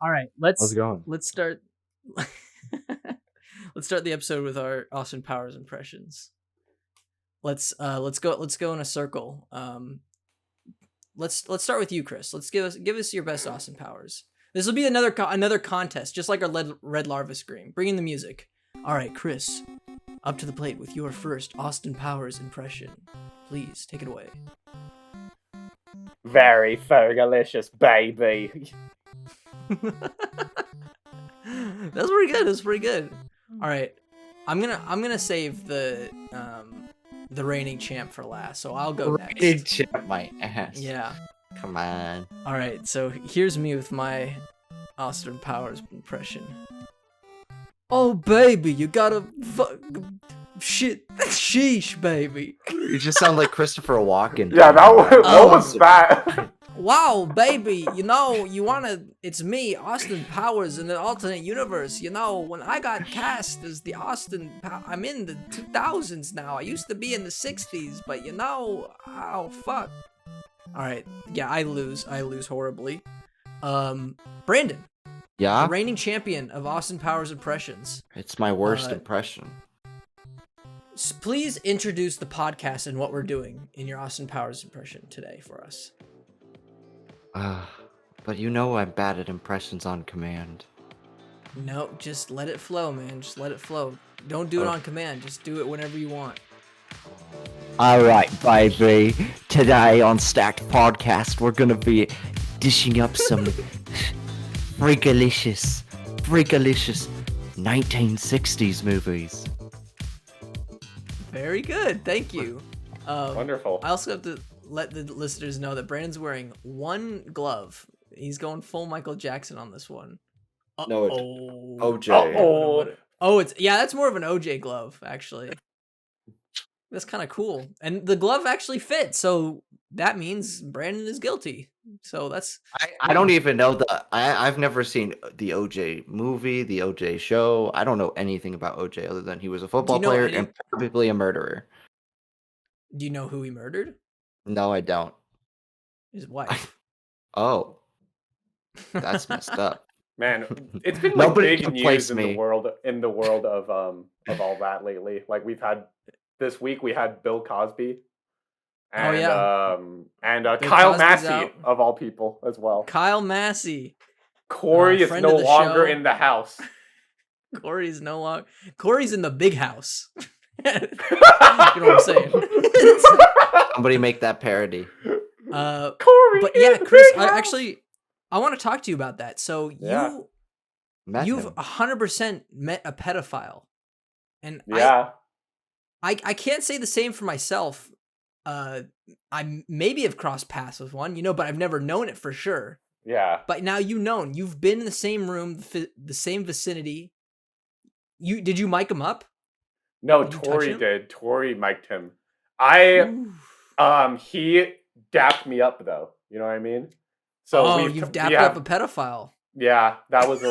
All right, How's it going? let's start. Let's start the episode with our Austin Powers impressions. Let's go in a circle. Let's start with you, Chris. Let's give us your best Austin Powers. This will be another contest, just like our Red Larva Scream. Bring in the music. All right, Chris, up to the plate with your first Austin Powers impression. Please take it away. Very fergalicious, baby. That's pretty good. That's pretty good. All right, I'm gonna save the reigning champ for last, so I'll go next. Reigning champ, my ass. Yeah. Come on. All right, so here's me with my Austin Powers impression. Oh baby, you gotta shit, sheesh, baby. You just sound like Christopher Walken. Yeah, what was that? Wow, baby, it's me, Austin Powers, in an alternate universe. When I got cast as the I'm in the 2000s now. I used to be in the 60s, but oh, fuck. Alright, yeah, I lose horribly. Brandon. Yeah? The reigning champion of Austin Powers impressions. It's my worst impression. Please introduce the podcast and what we're doing in your Austin Powers impression today for us. But I'm bad at impressions on command. No, just let it flow, man. Just let it flow. Don't do it on command. Just do it whenever you want. Alright, baby. Today on Stacked Podcast, we're gonna be dishing up some freakalicious 1960s movies. Very good. Thank you. Wonderful. I also have to let the listeners know that Brandon's wearing one glove. He's going full Michael Jackson on this one. No, it's OJ. That's more of an OJ glove, actually. That's kind of cool. And the glove actually fits, so that means Brandon is guilty. So that's... I don't even know I've never seen the OJ movie, the OJ show. I don't know anything about OJ other than he was a football player and probably a murderer. Do you know who he murdered? No, I don't. His wife. Oh. That's messed up. Man, it's been big news in the world of all that lately. Like this week we had Bill Cosby and Kyle Massey of all people as well. Kyle Massey. Corey is no longer in the house. Corey's in the big house. You know what I'm saying? Somebody make that parody. Corey. But yeah, Chris, I want to talk to you about that. So you've 100% met a pedophile, and I can't say the same for myself. I maybe have crossed paths with one, but I've never known it for sure. Yeah. But now you've been in the same room, the same vicinity. Did you mic him up? No, Tori did. Tori mic'd him. He dapped me up though. You know what I mean? So you've dapped up a pedophile. Yeah, that was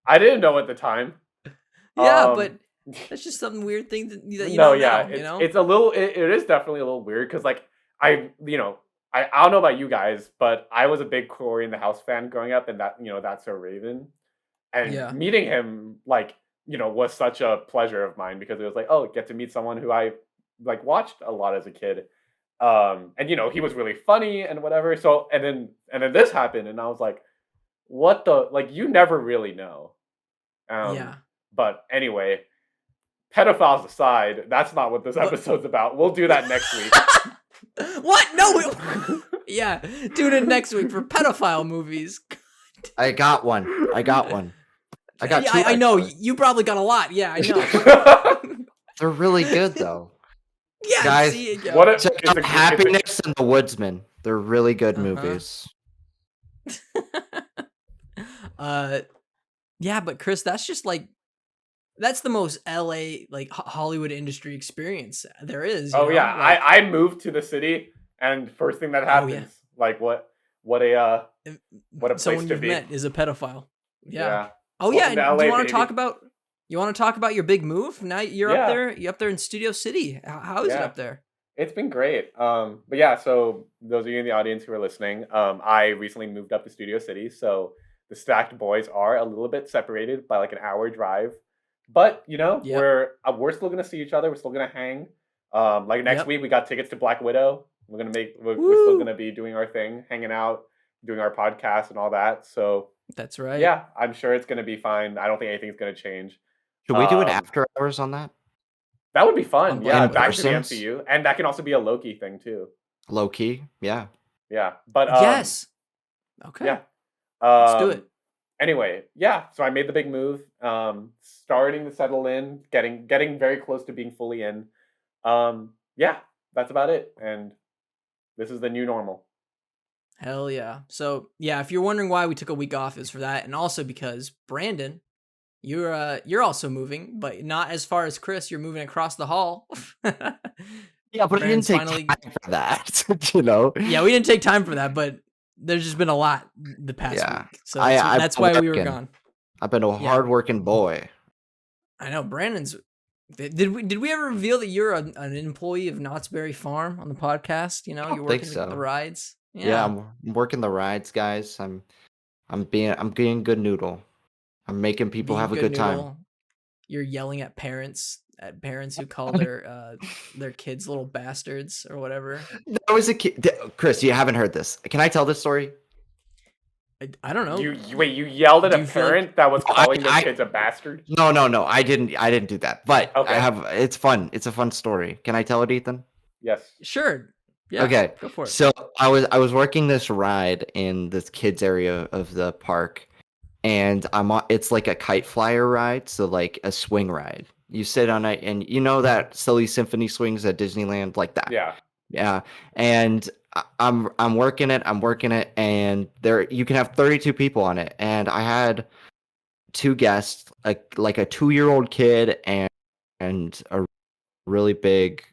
I didn't know at the time. Yeah, but that's just some weird thing that you know. It's a little. It is definitely a little weird because I don't know about you guys, but I was a big Corey in the House fan growing up, and that's So Raven, and meeting him was such a pleasure of mine because it was get to meet someone who I watched a lot as a kid. And he was really funny and whatever. So and then this happened and I was like, what the you never really know. But anyway, pedophiles aside, that's not what this episode's about. We'll do that next week. What? No. Yeah, tune in next week for pedophile movies. I got one. I got two. I know you probably got a lot. Yeah, I know. They're really good though. Yeah, guys, check out Happiness and The Woodsman. They're really good movies. Yeah, but Chris, that's just that's the most LA Hollywood industry experience there is. I moved to the city, and first thing that happens, what a place someone to you've be. Met is a pedophile. Yeah. Oh yeah. And do you want to talk about? You want to talk about your big move? Now you're up there. You're up there in Studio City. How is it up there? It's been great. But yeah, so those of you in the audience who are listening, I recently moved up to Studio City. So the Stacked Boys are a little bit separated by like an hour drive, but you know, we're still gonna see each other. We're still gonna hang. Like next week, we got tickets to Black Widow. We're still gonna be doing our thing, hanging out, doing our podcast and all that. So that's right. Yeah, I'm sure it's gonna be fine. I don't think anything's gonna change. Should we do it after hours on that? That would be fun. Yeah, back to the MCU, and that can also be a Loki thing too. Loki, yeah. Yeah, but yes. Okay. Yeah. Let's do it. Anyway, yeah. So I made the big move. Starting to settle in, getting very close to being fully in. Yeah, that's about it. And this is the new normal. Hell yeah. So yeah, if you're wondering why we took a week off, is for that, and also because Brandon, you're also moving, but not as far as Chris. You're moving across the hall. Yeah, but I didn't take time for that. You know. Yeah, we didn't take time for that, but there's just been a lot the past week, so that's why we were gone. I've been a hardworking boy. I know Brandon's. Did we ever reveal that you're an employee of Knott's Berry Farm on the podcast? You know, you're working the rides. Yeah, I'm working the rides, guys. I'm being good noodle. I'm making people have a good time. You're yelling at parents who call their kids little bastards or whatever. That was a kid. Chris, you haven't heard this. Can I tell this story? I don't know. You yelled at a parent that was calling their kids a bastard? No. I didn't do that. But okay. It's fun. It's a fun story. Can I tell it, Ethan? Yes. Sure. Yeah. Okay. Go for it. So I was working this ride in this kids area of the park, and it's like a kite flyer ride, so like a swing ride. You sit on it, and you know that silly symphony swings at Disneyland, like that. Yeah. And I'm working it, and there you can have 32 people on it, and I had two guests, like a 2-year-old kid and a really big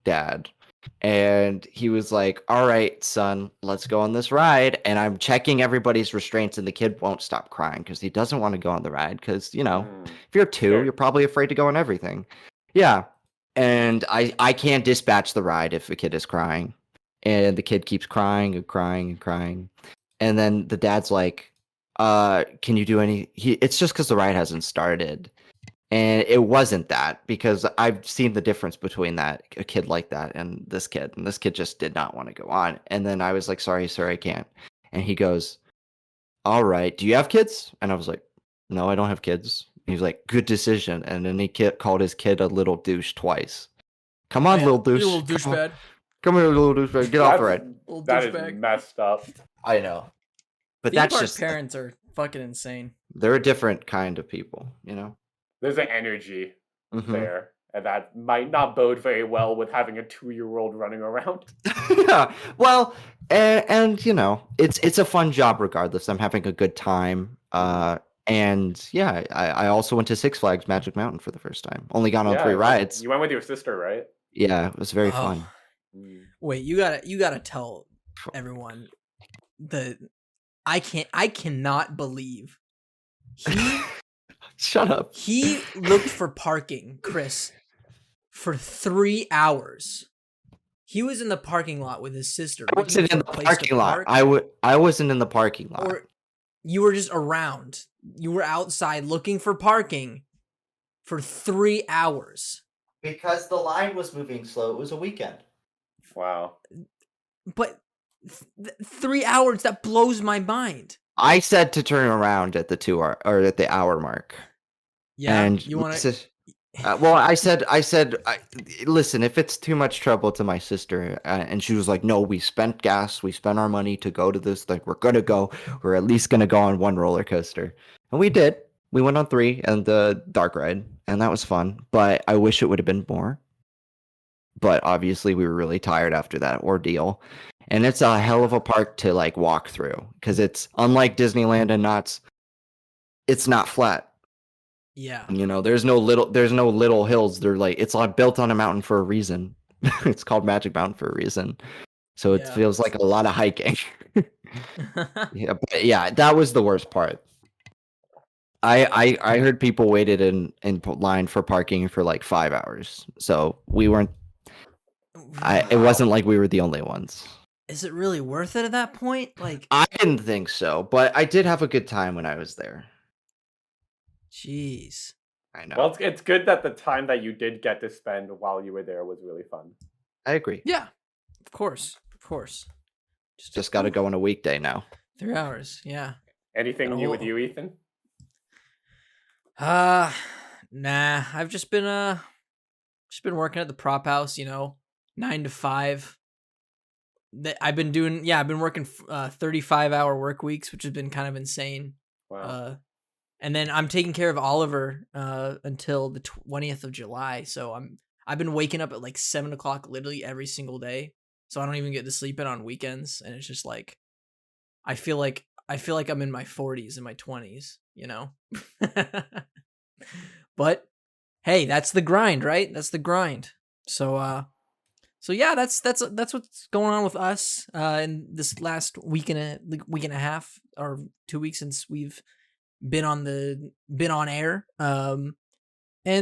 dad. And he was like, "All right, son, let's go on this ride." And I'm checking everybody's restraints, and the kid won't stop crying because he doesn't want to go on the ride. Because if you're 2, you're probably afraid to go on everything. Yeah, and I can't dispatch the ride if a kid is crying, and the kid keeps crying and crying and crying, and then the dad's like, "Can you do any?" It's just because the ride hasn't started. And it wasn't that, because I've seen the difference between a kid like that and this kid just did not want to go on. And then I was like, "Sorry, sir, I can't." And he goes, "All right, do you have kids?" And I was like, "No, I don't have kids." And he's like, "Good decision." And then he called his kid a little douche twice. Come on, little douche. Little douchebag. Come here, little douchebag. Get off the ride. That is messed up. I know. But theme park parents are fucking insane. They're a different kind of people, you know? There's an energy there, and that might not bode very well with having a 2-year-old running around. Yeah, well, and you know, it's a fun job regardless. I'm having a good time. And yeah, I also went to Six Flags Magic Mountain for the first time. Only gone on 3 rides. You went with your sister, right? Yeah, it was very fun. Wait, you gotta tell everyone I cannot believe he. Shut up. He looked for parking, Chris, for 3 hours. He was in the parking lot with his sister. I wasn't in the parking lot. I wasn't in the parking lot. Or you were just around. You were outside looking for parking for 3 hours. Because the line was moving slow. It was a weekend. Wow. But 3 hours, that blows my mind. I said to turn around at the 2 hour or at the hour mark. Yeah, and you want to? Well, I said, listen, if it's too much trouble to my sister, and she was like, "No, we spent gas, we spent our money to go to this. Like, we're gonna go. We're at least gonna go on 1 roller coaster," and we did. We went on 3 and the dark ride, and that was fun. But I wish it would have been more. But obviously, we were really tired after that ordeal. And it's a hell of a park to like walk through, because it's unlike Disneyland and Knott's. It's not flat. Yeah. You know, there's no little hills. They're like, it's like built on a mountain for a reason. It's called Magic Mountain for a reason. So it feels like a lot of hiking. Yeah, that was the worst part. I heard people waited in line for parking for like 5 hours. So we weren't. It wasn't like we were the only ones. is it really worth it at that point? Like, I didn't think so, but I did have a good time when I was there. jeez. I know. Well, it's good that the time that you did get to spend while you were there was really fun. I agree. Yeah, of course. Just got to go on a weekday now. 3 hours, yeah. Anything new with you, Ethan? Nah. I've just been working at the prop house, 9 to 5. I've been working 35-hour work weeks, which has been kind of insane. Wow. And then I'm taking care of Oliver until the 20th of July. So I've been waking up at like 7 o'clock literally every single day. So I don't even get to sleep in on weekends, and it's just like I feel like I'm in my 40s and my 20s, But hey, that's the grind, right? That's the grind. So yeah, that's what's going on with us in this last week and a half or 2 weeks since we've been on air. And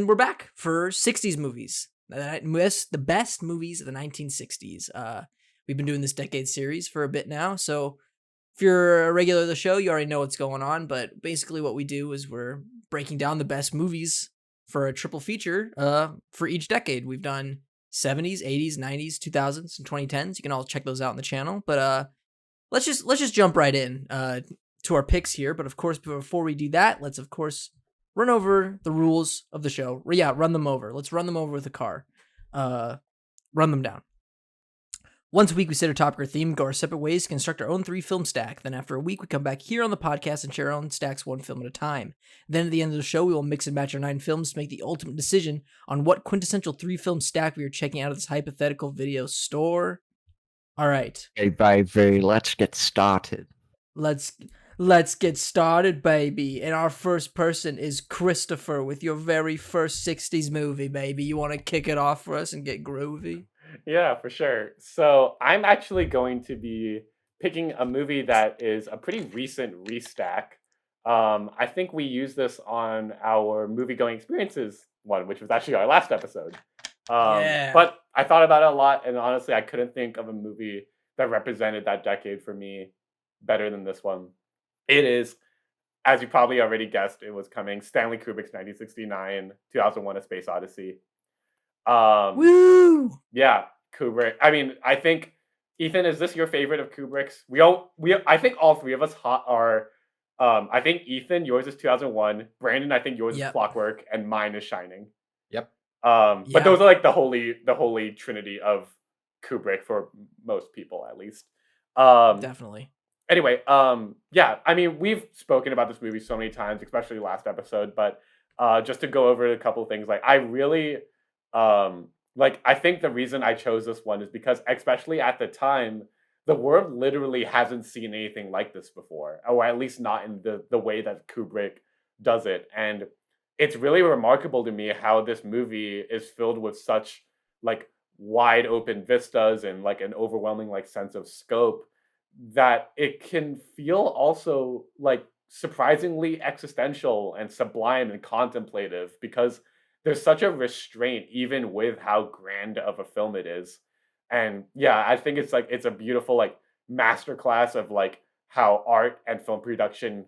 we're back for 60s movies. The best movies of the 1960s. We've been doing this decade series for a bit now, so if you're a regular of the show, you already know what's going on. But basically, what we do is we're breaking down the best movies for a triple feature for each decade. We've done 70s, 80s, 90s, 2000s, and 2010s. You can all check those out on the channel. But let's just jump right in to our picks here. But of course, before we do that, let's of course run over the rules of the show. Yeah, run them over. Let's run them over with a car. Run them down. Once a week, we set a topic or theme, go our separate ways to construct our own 3-film stack. Then after a week, we come back here on the podcast and share our own stacks 1 film at a time. Then at the end of the show, we will mix and match our 9 films to make the ultimate decision on what quintessential 3-film stack we are checking out of this hypothetical video store. All right. Hey, baby, let's get started. Let's get started, baby. And our first person is Christopher with your very first 60s movie, baby. You want to kick it off for us and get groovy? Yeah, for sure. So I'm actually going to be picking a movie that is a pretty recent restack. I think we used this on our movie-going experiences one, which was actually our last episode. Yeah. But I thought about it a lot, and honestly, I couldn't think of a movie that represented that decade for me better than this one. It is, as you probably already guessed, it was coming, Stanley Kubrick's 1969, 2001: A Space Odyssey. Woo! Yeah, Kubrick. I mean, I think, Ethan, is this your favorite of Kubrick's? I think all three of us are. I think Ethan, yours is 2001. Brandon, I think yours is Clockwork, and mine is Shining. Yep. But those are like the holy trinity of Kubrick for most people, at least. Definitely. Anyway, yeah, I mean, we've spoken about this movie so many times, especially last episode, but just to go over a couple of things, like I really, I think the reason I chose this one is because, especially at the time, the world literally hasn't seen anything like this before, or at least not in the way that Kubrick does it. And it's really remarkable to me how this movie is filled with such like wide open vistas and like an overwhelming like sense of scope, that it can feel also like surprisingly existential and sublime and contemplative, because there's such a restraint even with how grand of a film it is. And yeah, I think it's a beautiful like masterclass of like how art and film production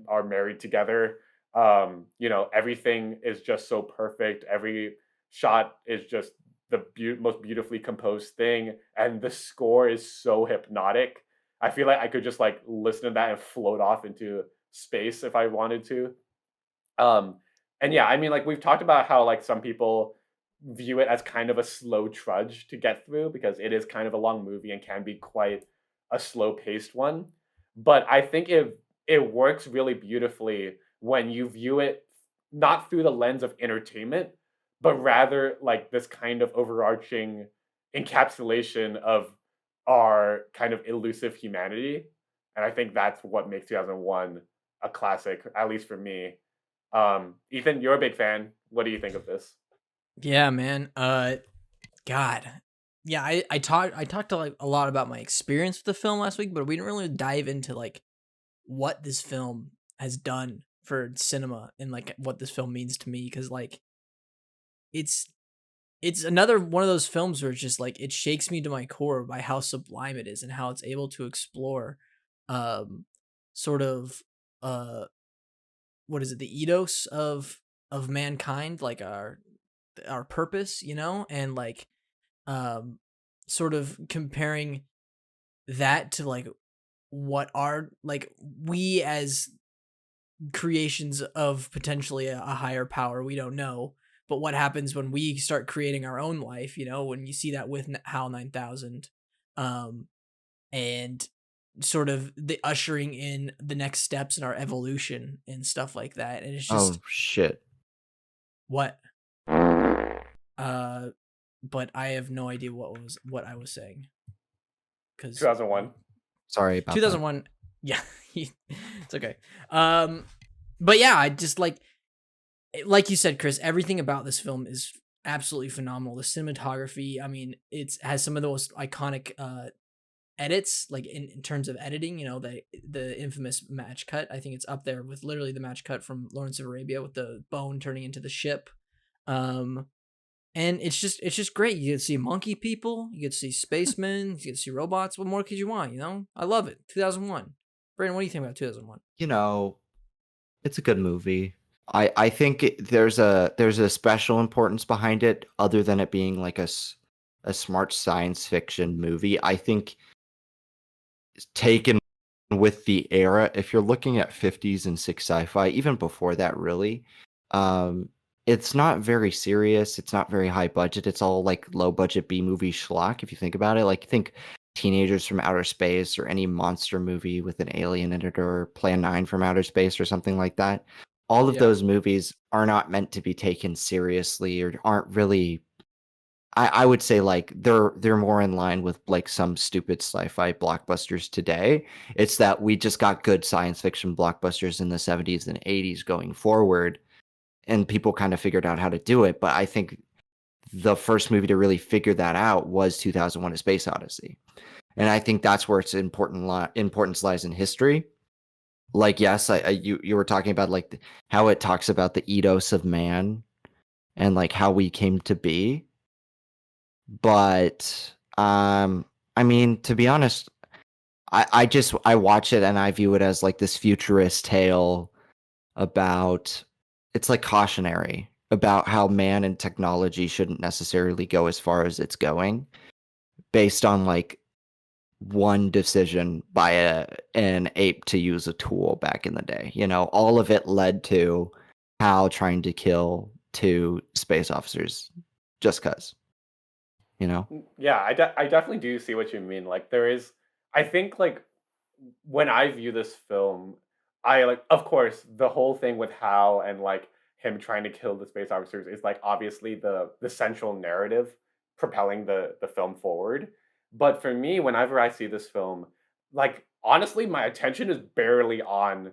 are married together. Everything is just so perfect. Every shot is just the most beautifully composed thing, and the score is so hypnotic. I feel like I could just like listen to that and float off into space if I wanted to. And yeah, I mean, like we've talked about how like some people view it as kind of a slow trudge to get through because it is kind of a long movie and can be quite a slow paced one. But I think it works really beautifully when you view it not through the lens of entertainment, but rather like this kind of overarching encapsulation of our kind of elusive humanity. And I think that's what makes 2001 a classic, at least for me. Ethan, you're a big fan. What do you think of this? Yeah, man. God. Yeah, I talked to like a lot about my experience with the film last week, but we didn't really dive into like what this film has done for cinema and like what this film means to me, because like it's it's another one of those films where it's just like it shakes me to my core by how sublime it is and how it's able to explore um sort of uh what is it, the ethos of mankind, like our purpose, you know, and like um sort of comparing that to like what are like we as creations of potentially a higher power, we don't know, but what happens when we start creating our own life, you know, when you see that with HAL 9000, um and sort of the ushering in the next steps in our evolution and stuff like that. And it's Oh just shit. what uh but I have no idea what I was saying, cuz 2001. Sorry about that. 2001. Yeah. It's okay. But yeah, I just like you said, Chris, everything about this film is absolutely phenomenal. The cinematography, I mean, it has some of the most iconic edits, like in terms of editing, you know, the infamous match cut. I think it's up there with literally the match cut from Lawrence of Arabia with the bone turning into the ship. And it's just great. You get to see monkey people, you get to see spacemen, you get to see robots. What more could you want, you know? I love it. 2001. Brandon, what do you think about 2001? You know, it's a good movie. I think there's a special importance behind it, other than it being like a smart science fiction movie. I think it's taken with the era. If you're looking at 50s and 6 sci-fi, even before that, really, it's not very serious. It's not very high budget. It's all like low budget B movie schlock. If you think about it, like think Teenagers from Outer Space or any monster movie with an alien in it, or Plan 9 from Outer Space or something like that. All of those movies are not meant to be taken seriously, or aren't really. I would say like they're more in line with like some stupid sci-fi blockbusters today. It's that we just got good science fiction blockbusters in the 70s and 80s going forward, and people kind of figured out how to do it. But I think the first movie to really figure that out was 2001: A Space Odyssey. And I think that's where its importance lies in history. Like, yes, you were talking about like how it talks about the ethos of man and like how we came to be. But I mean, to be honest, I watch it and I view it as like this futurist tale about, it's like cautionary about how man and technology shouldn't necessarily go as far as it's going, based on like one decision by an ape to use a tool back in the day. You know, all of it led to Hal trying to kill 2 space officers just cuz. You know? Yeah, I definitely do see what you mean. Like there is, I think like when I view this film, I like, of course, the whole thing with Hal and like him trying to kill the space officers is like obviously the central narrative propelling the film forward. But for me, whenever I see this film, like honestly, my attention is barely on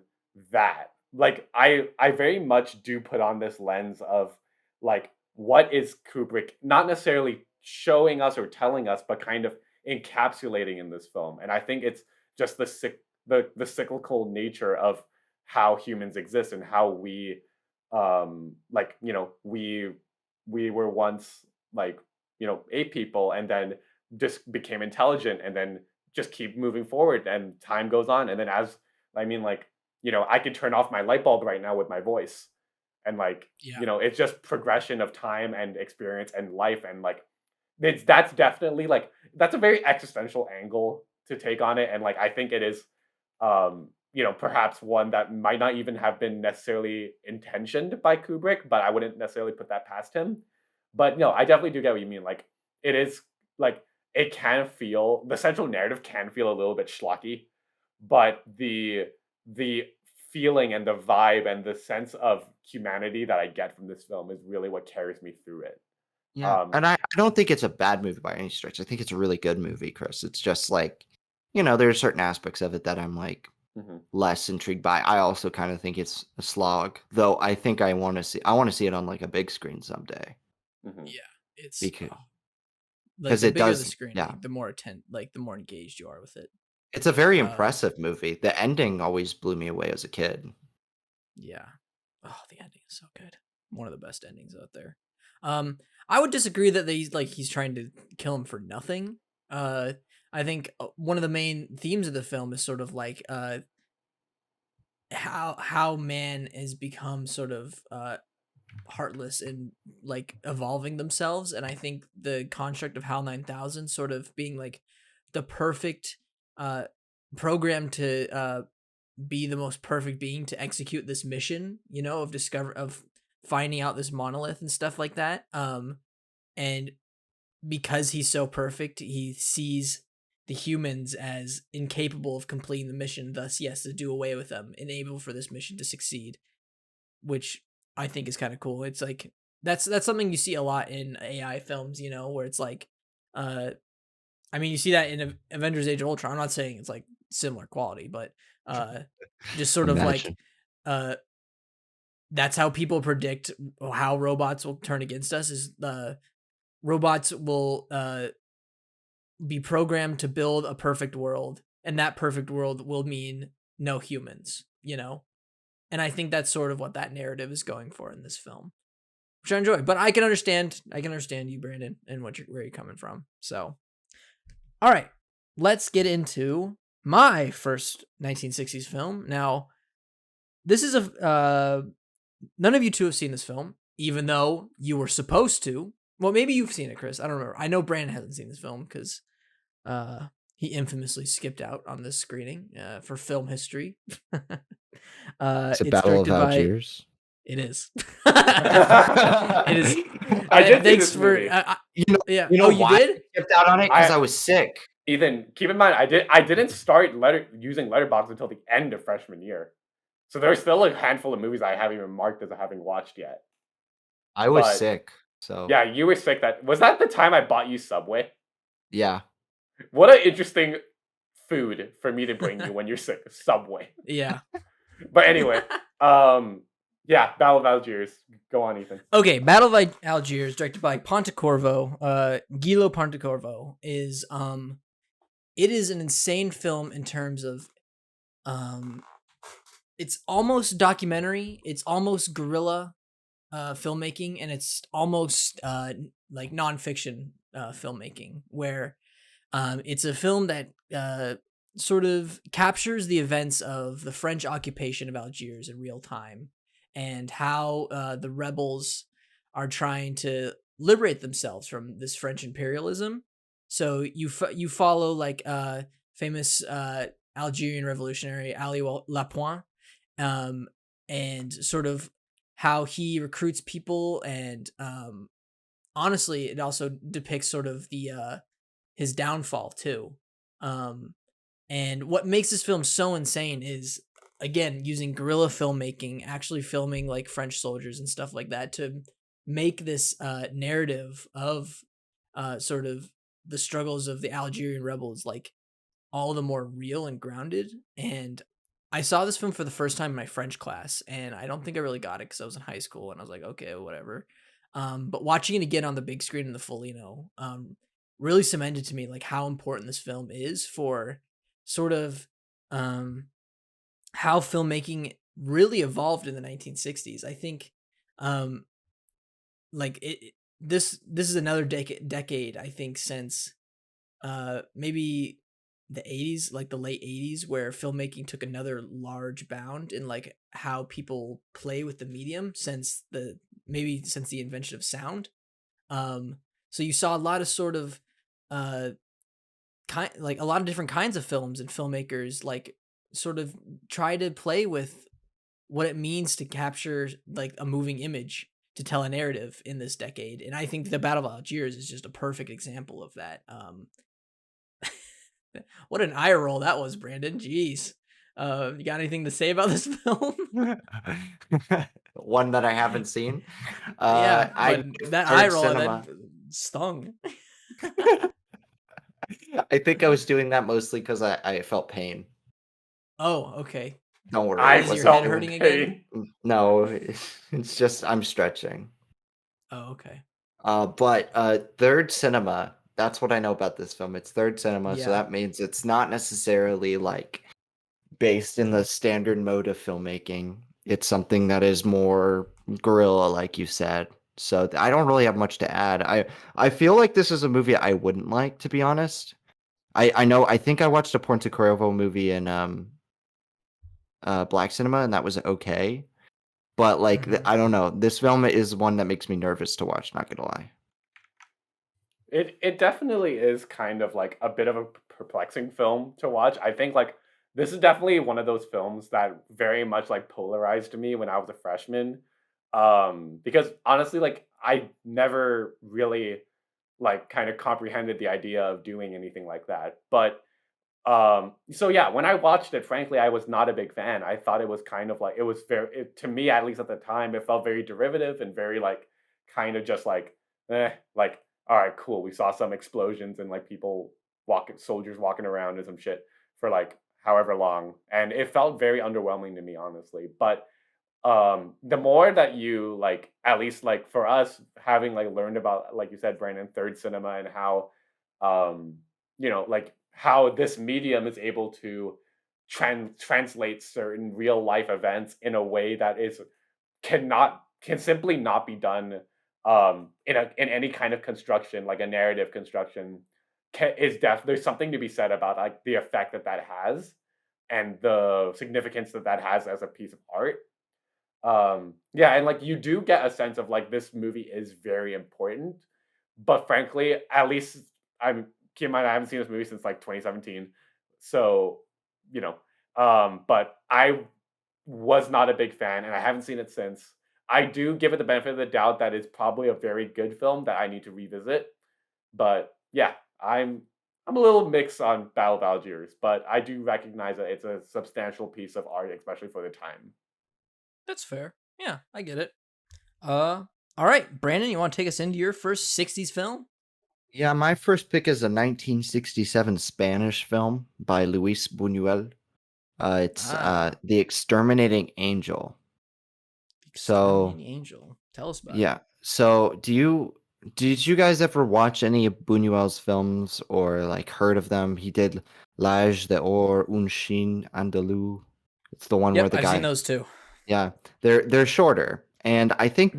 that. Like I very much do put on this lens of like what is Kubrick not necessarily showing us or telling us, but kind of encapsulating in this film. And I think it's just the cyclical nature of how humans exist and how we like you know we were once like you know ape people and then just became intelligent and then just keep moving forward and time goes on and then as I mean like you know I could turn off my light bulb right now with my voice and like Yeah. you know it's just progression of time and experience and life and like that's definitely like that's a very existential angle to take on it and like I think it is you know perhaps one that might not even have been necessarily intentioned by Kubrick but I wouldn't necessarily put that past him but no I definitely do get what you mean like it is like it can feel the central narrative can feel a little bit schlocky but the feeling and the vibe and the sense of humanity that I get from this film is really what carries me through it. Yeah. And I don't think it's a bad movie by any stretch. I think it's a really good movie, Chris. It's just like, you know, there are certain aspects of it that I'm like less intrigued by. I also kind of think it's a slog, though I think I want to see it on like a big screen someday. Yeah, it's Because like the it bigger the does, screen, yeah. like, the more the more engaged you are with it. It's a very impressive movie. The ending always blew me away as a kid. Yeah. Oh, the ending is so good. One of the best endings out there. I would disagree that he's trying to kill him for nothing. I think one of the main themes of the film is sort of like how man has become sort of heartless and like evolving themselves, and I think the construct of HAL 9000 sort of being like the perfect program to be the most perfect being to execute this mission, of finding out this monolith and stuff like that. And because he's so perfect, he sees the humans as incapable of completing the mission, thus he has to do away with them, enable for this mission to succeed, which I think is kind of cool. It's like that's something you see a lot in AI films, where it's like I mean, you see that in Avengers Age of Ultron. I'm not saying it's like similar quality, but just sort of like that's how people predict how robots will turn against us, is the robots will be programmed to build a perfect world, and that perfect world will mean no humans, And I think that's sort of what that narrative is going for in this film, which I enjoy. But I can understand you, Brandon, and where you're coming from. So, all right, let's get into my first 1960s film. Now, this is none of you two have seen this film, even though you were supposed to. Well, maybe you've seen it, Chris. I don't remember. I know Brandon hasn't seen this film because he infamously skipped out on this screening for film history. It's a Battle of Algiers. It is. It is. I did. Thanks for. Yeah. You did? I skipped out on it because I was sick. Ethan, keep in mind, I didn't start using Letterboxd until the end of freshman year, so there's still a handful of movies I haven't even marked as having watched yet. I was sick, so yeah, you were sick. Was that the time I bought you Subway? Yeah. What an interesting food for me to bring you when you're sick. Subway. Yeah. But anyway, yeah, Battle of Algiers. Go on, Ethan. Okay, Battle of Algiers, directed by Pontecorvo. Guillo Pontecorvo is it is an insane film in terms of it's almost documentary, it's almost guerrilla filmmaking, and it's almost like nonfiction filmmaking, where it's a film that sort of captures the events of the French occupation of Algiers in real time, and how the rebels are trying to liberate themselves from this French imperialism. So you follow like famous Algerian revolutionary Ali Lapointe, and sort of how he recruits people, and honestly, it also depicts sort of the his downfall too. And what makes this film so insane is, again, using guerrilla filmmaking, actually filming like French soldiers and stuff like that to make this narrative of sort of the struggles of the Algerian rebels like all the more real and grounded. And I saw this film for the first time in my French class, and I don't think I really got it because I was in high school, and I was like, okay, whatever. But watching it again on the big screen in the Folino really cemented to me like how important this film is for sort of how filmmaking really evolved in the 1960s. I think like this is another decade I think since maybe the 80s, like the late 80s, where filmmaking took another large bound in like how people play with the medium since the invention of sound. So you saw a lot of sort of like a lot of different kinds of films and filmmakers like sort of try to play with what it means to capture like a moving image to tell a narrative in this decade. And I think the Battle of Algiers is just a perfect example of that. What an eye roll that was, Brandon. Jeez. You got anything to say about this film? One that I haven't seen. Yeah, that eye roll that stung. I think I was doing that mostly because I felt pain. Oh, okay. Don't worry. Is your head hurting again? No, it's just I'm stretching. Oh, okay. But Third Cinema, that's what I know about this film. It's Third Cinema, Yeah. so that means it's not necessarily like based in the standard mode of filmmaking. It's something that is more guerrilla, like you said. So I don't really have much to add. I feel like this is a movie I wouldn't like, to be honest. I think I watched a Ponte movie in Black Cinema, and that was okay. But like I don't know, this film is one that makes me nervous to watch. Not gonna lie. It definitely is kind of like a bit of a perplexing film to watch. I think like this is definitely one of those films that very much like polarized me when I was a freshman. Because honestly, like I never really like kind of comprehended the idea of doing anything like that. But so yeah, when I watched it, frankly, I was not a big fan. I thought it was kind of like it was to me, at least at the time, it felt very derivative and very like kind of just like all right, cool. We saw some explosions and like soldiers walking around and some shit for like however long, and it felt very underwhelming to me, honestly. But the more that you like, at least like for us, having like learned about, like you said, Brandon, third cinema, and how like how this medium is able to translate certain real life events in a way that can simply not be done in any kind of construction, like a narrative construction. There's something to be said about like the effect that has and the significance that has as a piece of art. Yeah, and like you do get a sense of like this movie is very important, but frankly, at least I'm keep in mind I haven't seen this movie since like 2017. So, you know, but I was not a big fan and I haven't seen it since. I do give it the benefit of the doubt that it's probably a very good film that I need to revisit. But yeah, I'm a little mixed on Battle of Algiers, but I do recognize that it's a substantial piece of art, especially for the time. That's fair. Yeah, I get it. All right, Brandon, you want to take us into your first 60s film? Yeah, my first pick is a 1967 Spanish film by Luis Buñuel. It's The Exterminating Angel. Exterminating Angel. Tell us about it. Yeah. So, did you guys ever watch any of Buñuel's films or like heard of them? He did L'Âge d'Or, Un Chien Andalou. It's the one where the I've guy. seen those too. Yeah, they're shorter, and I think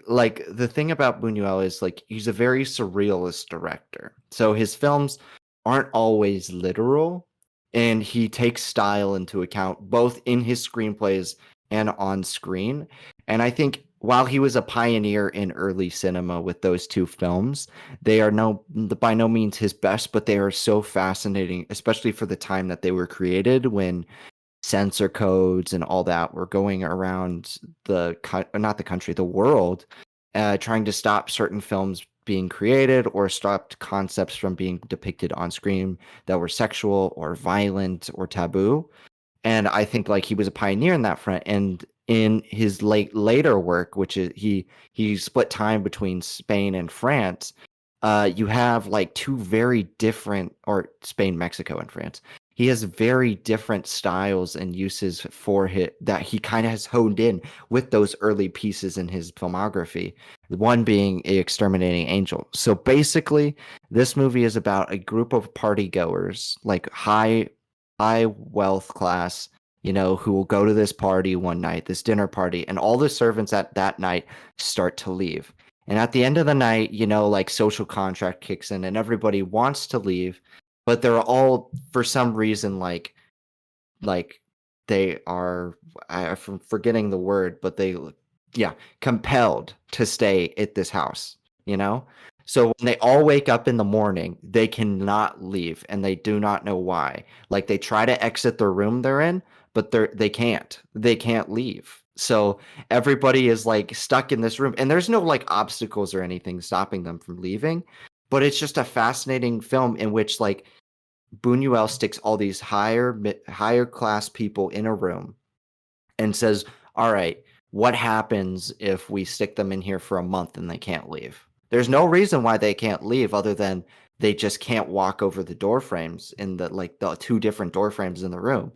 like the thing about Buñuel is like he's a very surrealist director. So his films aren't always literal, and he takes style into account both in his screenplays and on screen. And I think while he was a pioneer in early cinema with those two films, they are by no means his best, but they are so fascinating, especially for the time that they were created when censor codes and all that were going around not the country, the world, trying to stop certain films being created or stopped concepts from being depicted on screen that were sexual or violent or taboo. And I think like he was a pioneer in that front. And in his later work, which is he split time between Spain and France, you have like two very different, or Spain, Mexico, and France. He has very different styles and uses for it that he kind of has honed in with those early pieces in his filmography. One being Exterminating Angel. So basically, this movie is about a group of party goers, like high wealth class, who will go to this party one night, this dinner party, and all the servants at that night start to leave. And at the end of the night, like social contract kicks in and everybody wants to leave, but they're all, for some reason, like they are, I'm forgetting the word, but compelled to stay at this house, So when they all wake up in the morning, they cannot leave and they do not know why. Like they try to exit the room they're in, but they can't leave. So everybody is like stuck in this room and there's no like obstacles or anything stopping them from leaving. But it's just a fascinating film in which like Buñuel sticks all these higher class people in a room and says, all right, what happens if we stick them in here for a month and they can't leave? There's no reason why they can't leave other than they just can't walk over the door frames in the two different door frames in the room.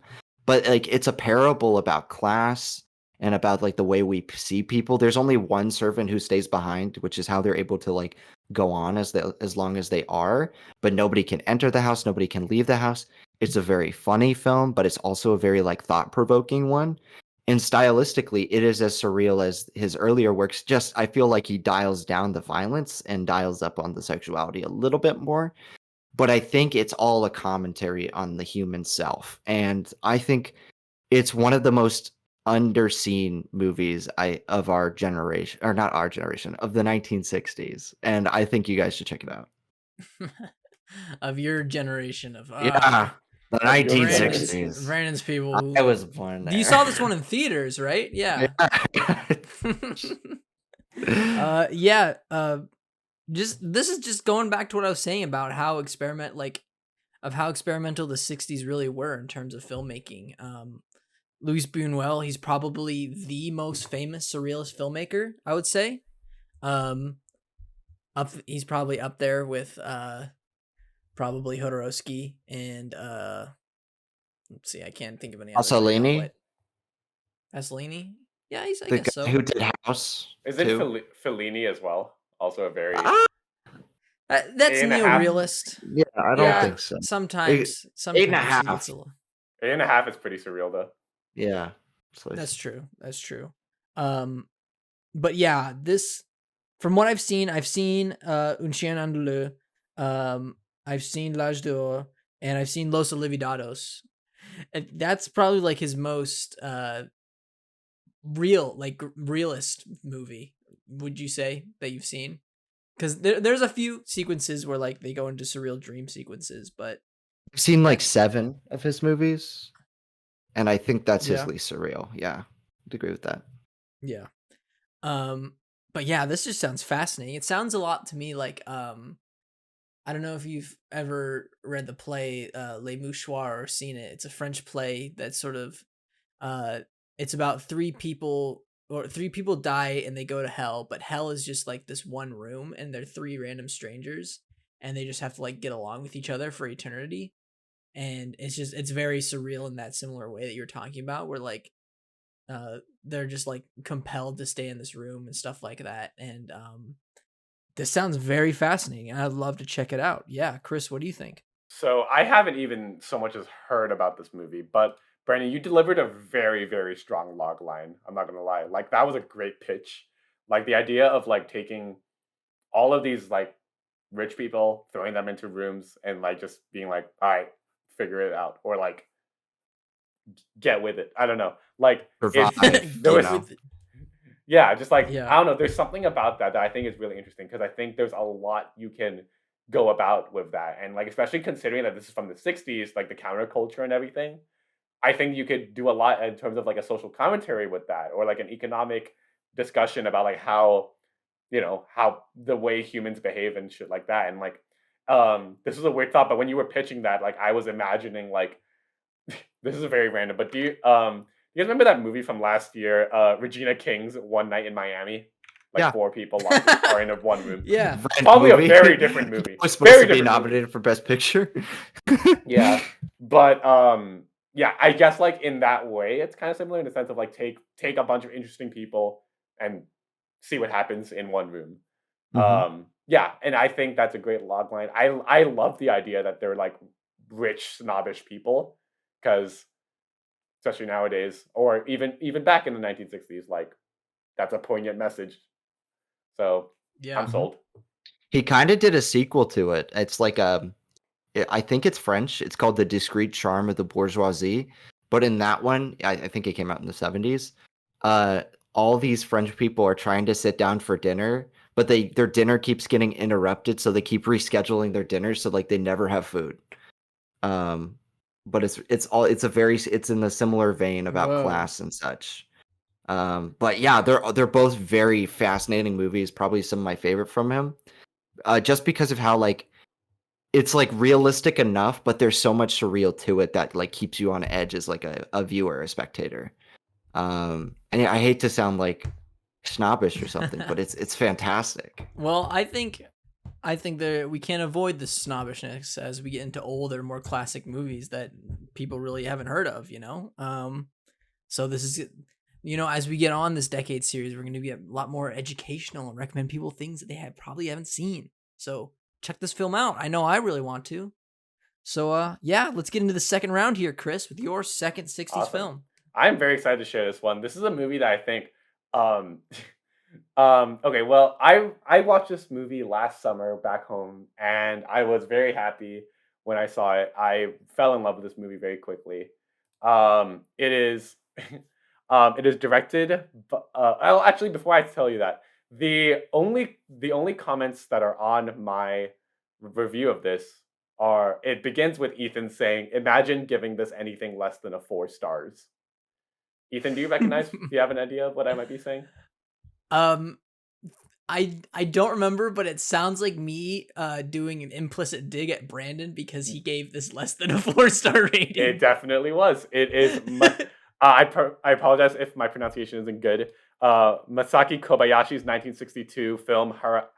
But like it's a parable about class and about like the way we see people. There's only one servant who stays behind, which is how they're able to like go on as long as they are, but nobody can enter the house, nobody can leave the house. It's a very funny film, but it's also a very like thought-provoking one. And stylistically, it is as surreal as his earlier works. Just I feel like he dials down the violence and dials up on the sexuality a little bit more. But I think it's all a commentary on the human self. And I think it's one of the most underseen movies of our generation, or not our generation, of the 1960s. And I think you guys should check it out. Of your generation of Yeah, the 1960s. Brandon's people. I was born there. You saw this one in theaters, right? Yeah. Yeah. Just this is just going back to what I was saying about how experimental the 60s really were in terms of filmmaking. Luis Buñuel, he's probably the most famous surrealist filmmaker, I would say. He's probably up there with probably Jodorowsky and let's see, I can't think of any others. Pasolini? Pasolini? Yeah, I The guess so. guy who did House? Is it Fellini as well? Also a very that's neo-realist. Yeah, I don't think so. Sometimes 8.5. 8.5 is pretty surreal though. Yeah, that's true. But yeah, this, from what I've seen Un Chien Andalou, I've seen L'Âge d'Or, and I've seen Los Olvidados. And that's probably like his most realist movie. Would you say that you've seen? Because there's a few sequences where like they go into surreal dream sequences, but I've seen like 7 of his movies, and I think that's his least surreal. Yeah, I'd agree with that. Yeah. But yeah, this just sounds fascinating. It sounds a lot to me like I don't know if you've ever read the play Les Mouchoirs or seen it. It's a French play that sort of it's about 3 people die and they go to hell, but hell is just like this one room and they're 3 random strangers and they just have to like get along with each other for eternity. And it's very surreal in that similar way that you're talking about, where like they're just like compelled to stay in this room and stuff like that. And this sounds very fascinating and I'd love to check it out. Yeah, Chris, what do you think? So I haven't even so much as heard about this movie, but Brandon, you delivered a very, very strong log line. I'm not gonna lie. Like, that was a great pitch. Like, the idea of like taking all of these like rich people, throwing them into rooms and like just being like, all right, figure it out, or like get with it. I don't know. Like, yeah, just like, I don't know. There's something about that I think is really interesting, because I think there's a lot you can go about with that. And like, especially considering that this is from the 60s, like the counterculture and everything, I think you could do a lot in terms of like a social commentary with that, or like an economic discussion about like how the way humans behave and shit like that. And like, this is a weird thought, but when you were pitching that, like, I was imagining like, this is very random, but do you guys remember that movie from last year, Regina King's One Night in Miami? Like 4 people are in one room. Yeah, probably a very different movie. Was supposed to be nominated for Best Picture. Yeah, but yeah, I guess like in that way, it's kind of similar in the sense of like take a bunch of interesting people and see what happens in one room. Mm-hmm. Yeah, and I think that's a great log line. I love the idea that they're like rich, snobbish people, because especially nowadays, or even back in the 1960s, like, that's a poignant message. So yeah, I'm sold. He kind of did a sequel to it. It's like I think it's French. It's called The Discreet Charm of the Bourgeoisie. But in that one, I think it came out in the 70s. All these French people are trying to sit down for dinner, but their dinner keeps getting interrupted, so they keep rescheduling their dinner, so like they never have food. But it's in a similar vein about class and such. But yeah, they're both very fascinating movies. Probably some of my favorite from him, just because of how like it's like realistic enough, but there's so much surreal to it that like keeps you on edge as like a viewer, a spectator. And I hate to sound like snobbish or something, but it's fantastic. Well, I think that we can't avoid the snobbishness as we get into older, more classic movies that people really haven't heard of, So this is, as we get on this decade series, we're going to be a lot more educational and recommend people things that they probably haven't seen. So check this film out. I know I really want to. So yeah, let's get into the second round here, Chris, with your second 60s film. I'm very excited to share this one. This is a movie that I think, um, okay, well, I watched this movie last summer back home, and I was very happy when I saw it. I fell in love with this movie very quickly. It is, it is directed. Well, actually, before I tell you that, the only comments that are on my review of this are it begins with Ethan saying, "Imagine giving this anything less than a 4 stars." Ethan, do you recognize? Do you have an idea of what I might be saying? Um, I don't remember, but it sounds like me doing an implicit dig at Brandon because he gave this less than a 4-star rating. It definitely was. It is. I apologize if my pronunciation isn't good. Masaki Kobayashi's 1962 film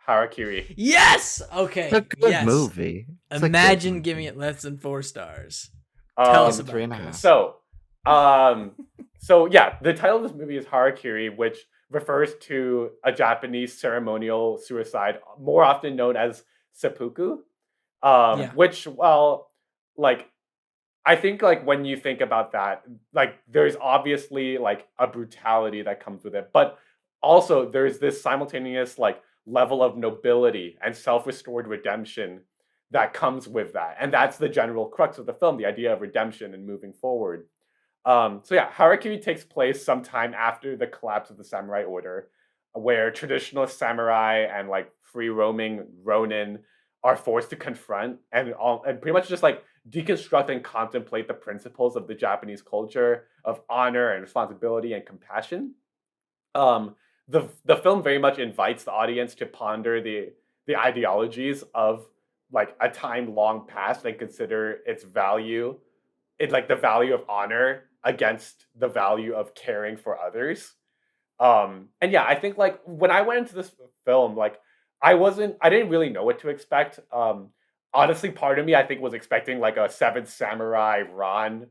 Harakiri. Yes. Okay. It's a good yes. movie. Imagine giving it less than 4 stars. Um, Tell us about 3.5. it. So yeah, the title of this movie is Harakiri, which refers to a Japanese ceremonial suicide, more often known as seppuku. Yeah. Which, well, like, I think like when you think about that, like there's obviously like a brutality that comes with it, but also there's this simultaneous like level of nobility and self-restored redemption that comes with that. And that's the general crux of the film, the idea of redemption and moving forward. So yeah, Harakiri takes place sometime after the collapse of the samurai order, where traditional samurai and like free roaming ronin are forced to confront and pretty much just like deconstruct and contemplate the principles of the Japanese culture of honor and responsibility and compassion. The film very much invites the audience to ponder the ideologies of like a time long past and consider its value, it like the value of honor against the value of caring for others. And yeah, I think like when I went into this film, like I didn't really know what to expect. Honestly, part of me I think was expecting like a Seventh Samurai Ron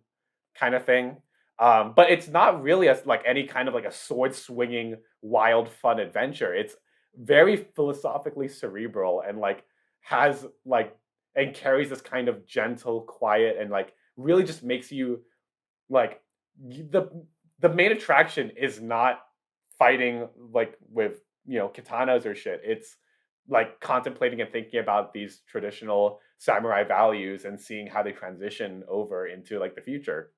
kind of thing. But it's not really like any kind of like a sword swinging wild fun adventure. It's very philosophically cerebral and like has like and carries this kind of gentle, quiet, and like really just makes you like the the main attraction is not fighting like with katanas or shit. It's like contemplating and thinking about these traditional samurai values and seeing how they transition over into like the future.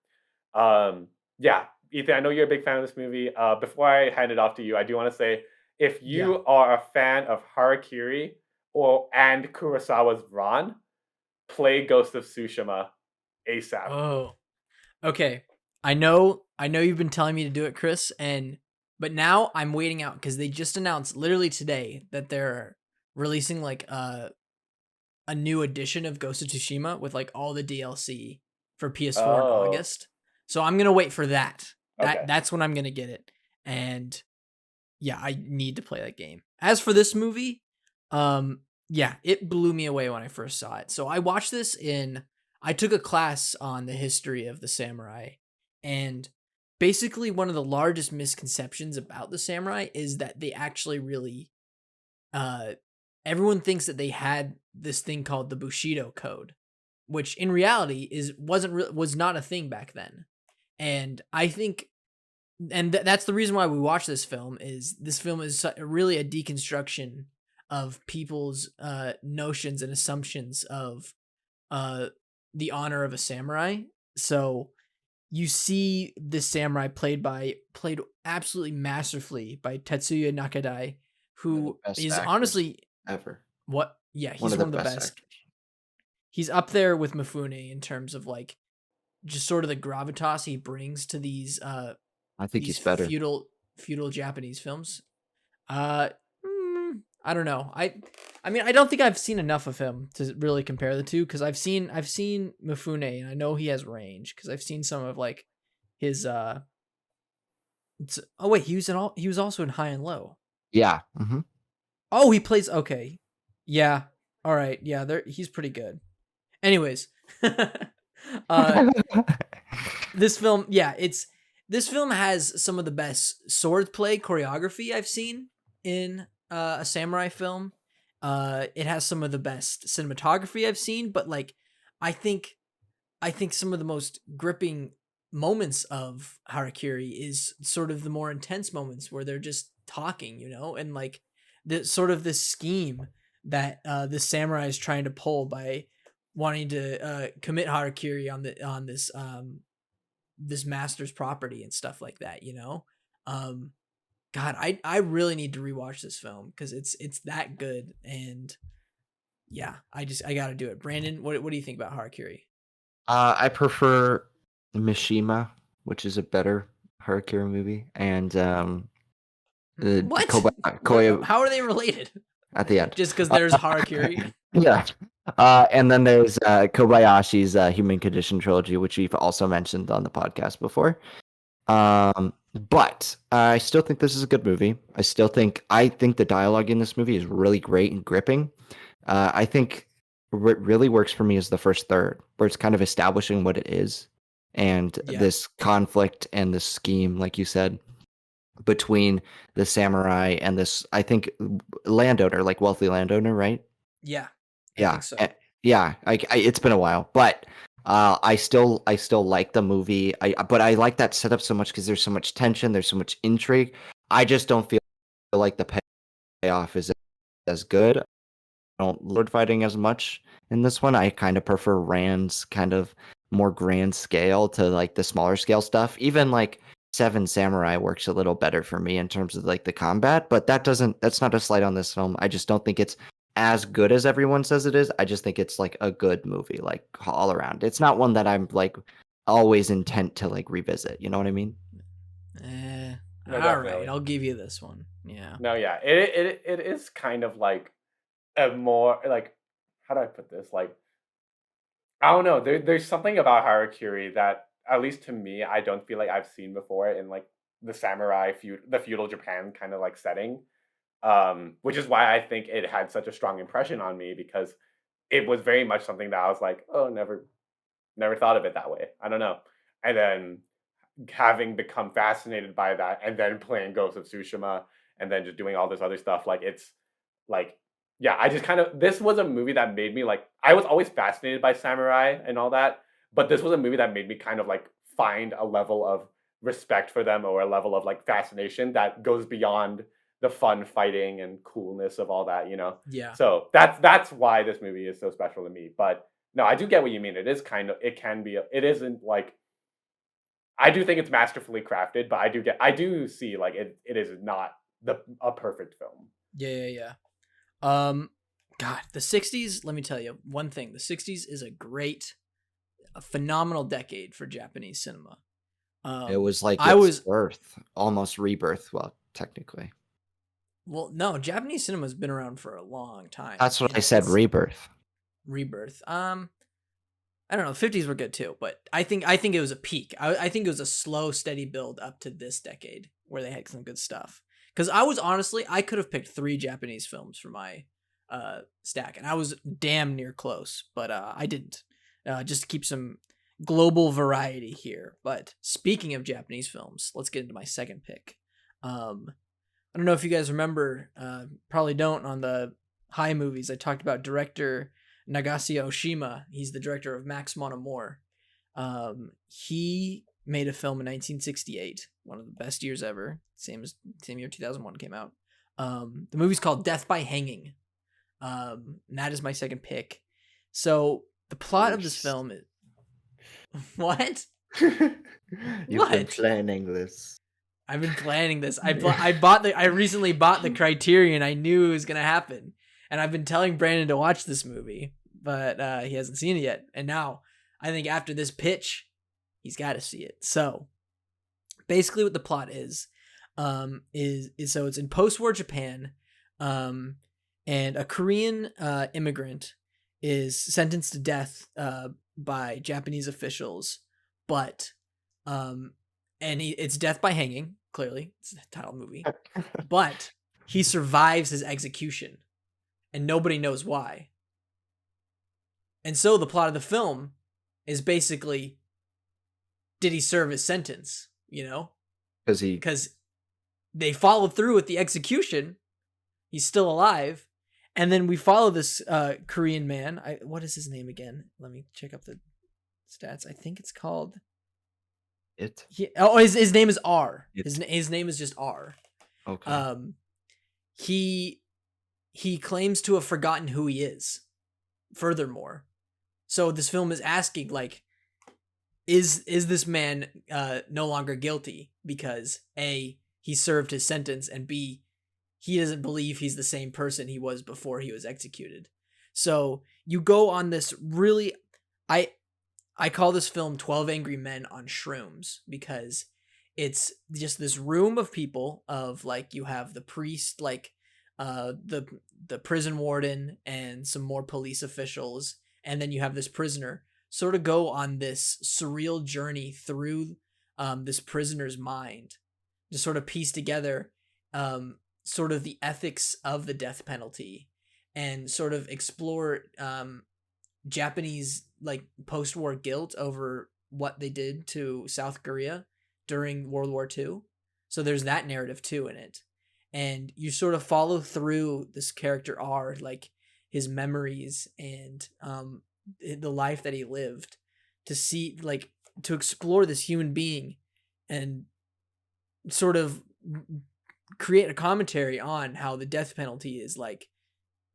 Yeah, Ethan, I know you're a big fan of this movie. Before I hand it off to you, I do want to say if Yeah. you are a fan of Harakiri and Kurosawa's Ran, play Ghost of Tsushima ASAP. Oh. Okay. I know you've been telling me to do it, Chris, but now I'm waiting out because they just announced literally today that they're releasing like a new edition of Ghost of Tsushima with like all the DLC for PS4 in Oh, August. So I'm gonna wait for that. okay. That's when I'm gonna get it. And yeah, I need to play that game. As for this movie, yeah, it blew me away when I first saw it. So I watched this I took a class on the history of the samurai, and basically one of the largest misconceptions about the samurai is that they actually really everyone thinks that they had this thing called the Bushido Code, which in reality was not a thing back then. And I think that's the reason why we watch this film is really a deconstruction of people's notions and assumptions of the honor of a samurai. So you see this samurai played absolutely masterfully by Tetsuya Nakadai, who is honestly ever. What? Yeah, he's one of the best. Actors. He's up there with Mifune in terms of like just sort of the gravitas he brings to these I think he's better. feudal Japanese films. I don't know. I mean, I don't think I've seen enough of him to really compare the two because I've seen Mifune and I know he has range because I've seen some of like his oh wait, he was also in High and Low. Yeah. Mm-hmm. Oh, he plays okay. Yeah. All right. Yeah, he's pretty good. Anyways, this film, this film has some of the best swordplay choreography I've seen in a samurai film. It has some of the best cinematography I've seen, but like I think some of the most gripping moments of Harakiri is sort of the more intense moments where they're just talking, and like the sort of this scheme that this samurai is trying to pull by wanting to commit Harakiri on this master's property and stuff like that. God, I really need to rewatch this film because it's that good. And yeah, I got to do it. Brandon, what do you think about Harakiri? I prefer Mishima, which is a better Harakiri movie, and What? Koya How are they related? at the end. Just because there's Harakiri? Yeah. And then there's Kobayashi's Human Condition trilogy, which we've also mentioned on the podcast before. But I still think this is a good movie. I think the dialogue in this movie is really great and gripping. I think what really works for me is the first third, where it's kind of establishing what it is, and this conflict and this scheme, like you said, between the samurai and this, I think, landowner, like wealthy landowner, right? Yeah. I think so. Yeah. It's been a while, but I still like the movie. But I like that setup so much because there's so much tension, there's so much intrigue. I just don't feel like the payoff is as good. I don't lord fighting as much in this one. I kind of prefer Rand's kind of more grand scale to like the smaller scale stuff. Even like Seven Samurai works a little better for me in terms of like the combat, but that's not a slight on this film. I just don't think it's as good as everyone says it is. I just think it's like a good movie, like all around. It's not one that I'm like always intent to like revisit. You know what I mean? No, all right, I'll give you this one. Yeah. No, yeah, it is kind of like a more like, how do I put this? Like, I don't know. There's something about Harakiri that, at least to me, I don't feel like I've seen before in like the samurai the feudal Japan kind of like setting. Which is why I think it had such a strong impression on me, because it was very much something that I was like, oh, never thought of it that way. I don't know. And then having become fascinated by that, and then playing Ghost of Tsushima, and then just doing all this other stuff, like it's like, yeah, I just kind of, this was a movie that made me like, I was always fascinated by samurai and all that, but this was a movie that made me kind of like find a level of respect for them, or a level of like fascination that goes beyond the fun fighting and coolness of all that, Yeah. So that's why this movie is so special to me. But no, I do get what you mean. It is kind of, it isn't like, I do think it's masterfully crafted, but I do see like it is not a perfect film. Yeah. God, the 60s, let me tell you one thing. The 60s is a phenomenal decade for Japanese cinema. It was like birth, almost rebirth. Well, technically. Well, no, Japanese cinema has been around for a long time. That's what I said, rebirth. Rebirth. I don't know, the 50s were good too, but I think it was a peak. I think it was a slow, steady build up to this decade where they had some good stuff. Because I could have picked 3 Japanese films for my stack, and I was damn near close, but I didn't. Just to keep some global variety here. But speaking of Japanese films, let's get into my second pick. I don't know if you guys remember, probably don't, on the High movies, I talked about director Nagase Oshima. He's the director of Max Mon Amour. He made a film in 1968, one of the best years ever. Same year 2001 came out. The movie's called Death by Hanging. And that is my second pick. So the plot of this film is what? You've been planning this. I've been planning this. I recently bought the Criterion. I knew it was gonna happen, and I've been telling Brandon to watch this movie, but he hasn't seen it yet. And now I think after this pitch, he's got to see it. So basically, what the plot is so it's in post-war Japan, and a Korean immigrant is sentenced to death by Japanese officials, but it's death by hanging. Clearly, it's a title movie, but he survives his execution, and nobody knows why. And so the plot of the film is basically, did he serve his sentence? Because they followed through with the execution. He's still alive. And then we follow this Korean man. What is his name again? Let me check up the stats. I think it's called It. His name is R. It. His name is just R. Okay. He claims to have forgotten who he is. Furthermore, so this film is asking, like, is this man no longer guilty because A, he served his sentence, and B, he doesn't believe he's the same person he was before he was executed. So you go on this really, I call this film 12 Angry Men on Shrooms, because it's just this room of people of, like, you have the priest, like, the prison warden and some more police officials, and then you have this prisoner sort of go on this surreal journey through this prisoner's mind to sort of piece together sort of the ethics of the death penalty and sort of explore Japanese, like, post-war guilt over what they did to South Korea during World War II. So there's that narrative too in it. And you sort of follow through this character R, like, his memories and the life that he lived, to see, like, to explore this human being and sort of create a commentary on how the death penalty is, like,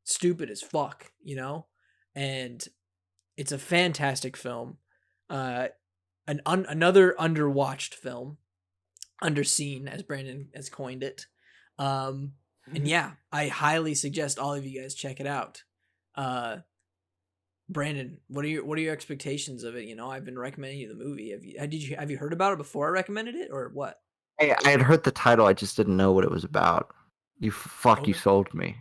stupid as fuck, you know? And it's a fantastic film. Another underwatched film, underseen, as Brandon has coined it. And yeah, I highly suggest all of you guys check it out. Brandon, what are your expectations of it? You know, I've been recommending you the movie. Have you heard about it before I recommended it, or what? I had heard the title, I just didn't know what it was about. You sold me.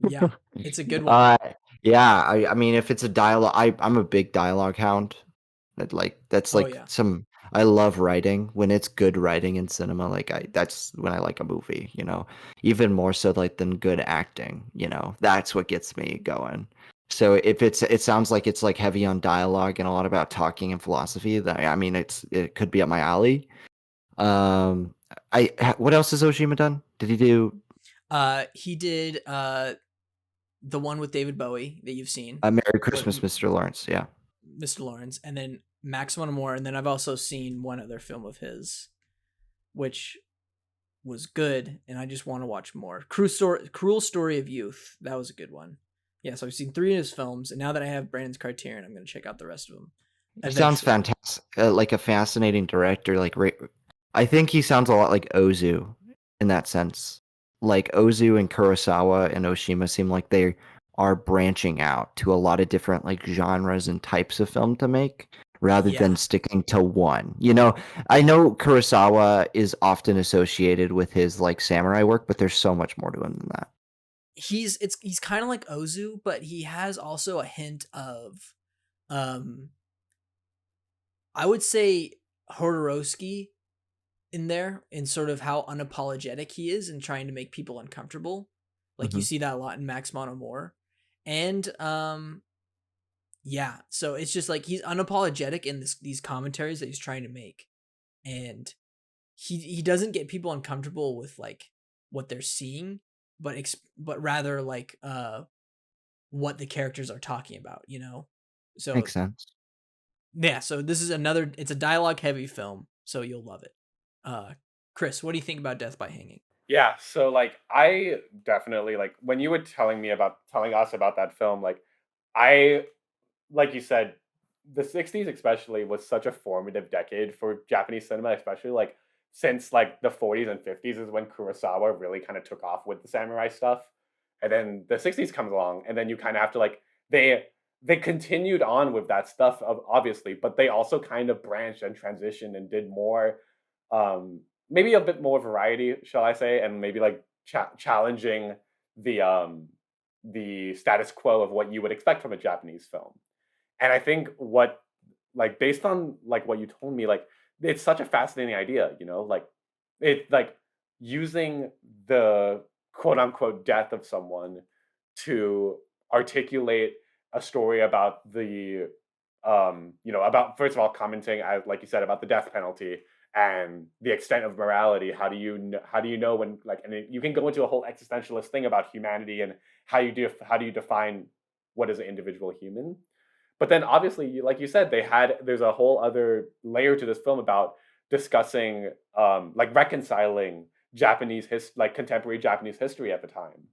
Yeah, it's a good one. Yeah, I mean, if it's a dialogue, I'm a big dialogue hound. I love writing. When it's good writing in cinema, like, that's when I like a movie, you know, even more so, like, than good acting, you know, that's what gets me going. So if it sounds like it's, like, heavy on dialogue and a lot about talking and philosophy, I mean, it could be up my alley. What else has Oshima done? Did he do? He did the one with David Bowie that you've seen. Merry Christmas, Mr. Lawrence. Yeah. Mr. Lawrence, and then Maximum More, and then I've also seen one other film of his, which was good, and I just want to watch more. Cruel Story of Youth. That was a good one. Yeah, so I've seen 3 of his films, and now that I have Brandon's Criterion, I'm going to check out the rest of them. He sounds fantastic, like a fascinating director. Like, I think he sounds a lot like Ozu in that sense. Like, Ozu and Kurosawa and Oshima seem like they are branching out to a lot of different, like, genres and types of film to make, rather than sticking to one. You know, I know Kurosawa is often associated with his, like, samurai work, but there's so much more to him than that. He's kind of like Ozu, but he has also a hint of I would say Jodorowsky in there, in sort of how unapologetic he is in trying to make people uncomfortable. Like, you see that a lot in Max Monomore. And yeah, so it's just like he's unapologetic in these commentaries that he's trying to make, and he doesn't get people uncomfortable with, like, what they're seeing, but rather, like, what the characters are talking about, you know? So makes sense. Yeah, so this is it's a dialogue heavy film, so you'll love it. Chris, what do you think about Death by Hanging? Yeah, so, like, I definitely, like, when you were telling us about that film, like you said, the 60s especially was such a formative decade for Japanese cinema, especially, like, since, like, the 40s and 50s is when Kurosawa really kind of took off with the samurai stuff. And then the 60s comes along, and then you kind of have to, like, they continued on with that stuff, obviously, but they also kind of branched and transitioned and did more, maybe a bit more variety, shall I say, and maybe, like, challenging the status quo of what you would expect from a Japanese film. And I think like, based on, like, what you told me, like, it's such a fascinating idea, you know, like, it, like, using the quote unquote death of someone to articulate a story about the you know, about, first of all, commenting, like you said, about the death penalty and the extent of morality. How do you know when, like, and you can go into a whole existentialist thing about humanity and how do you define what is an individual human. But then, obviously, like you said, there's a whole other layer to this film about discussing like reconciling like contemporary Japanese history at the time,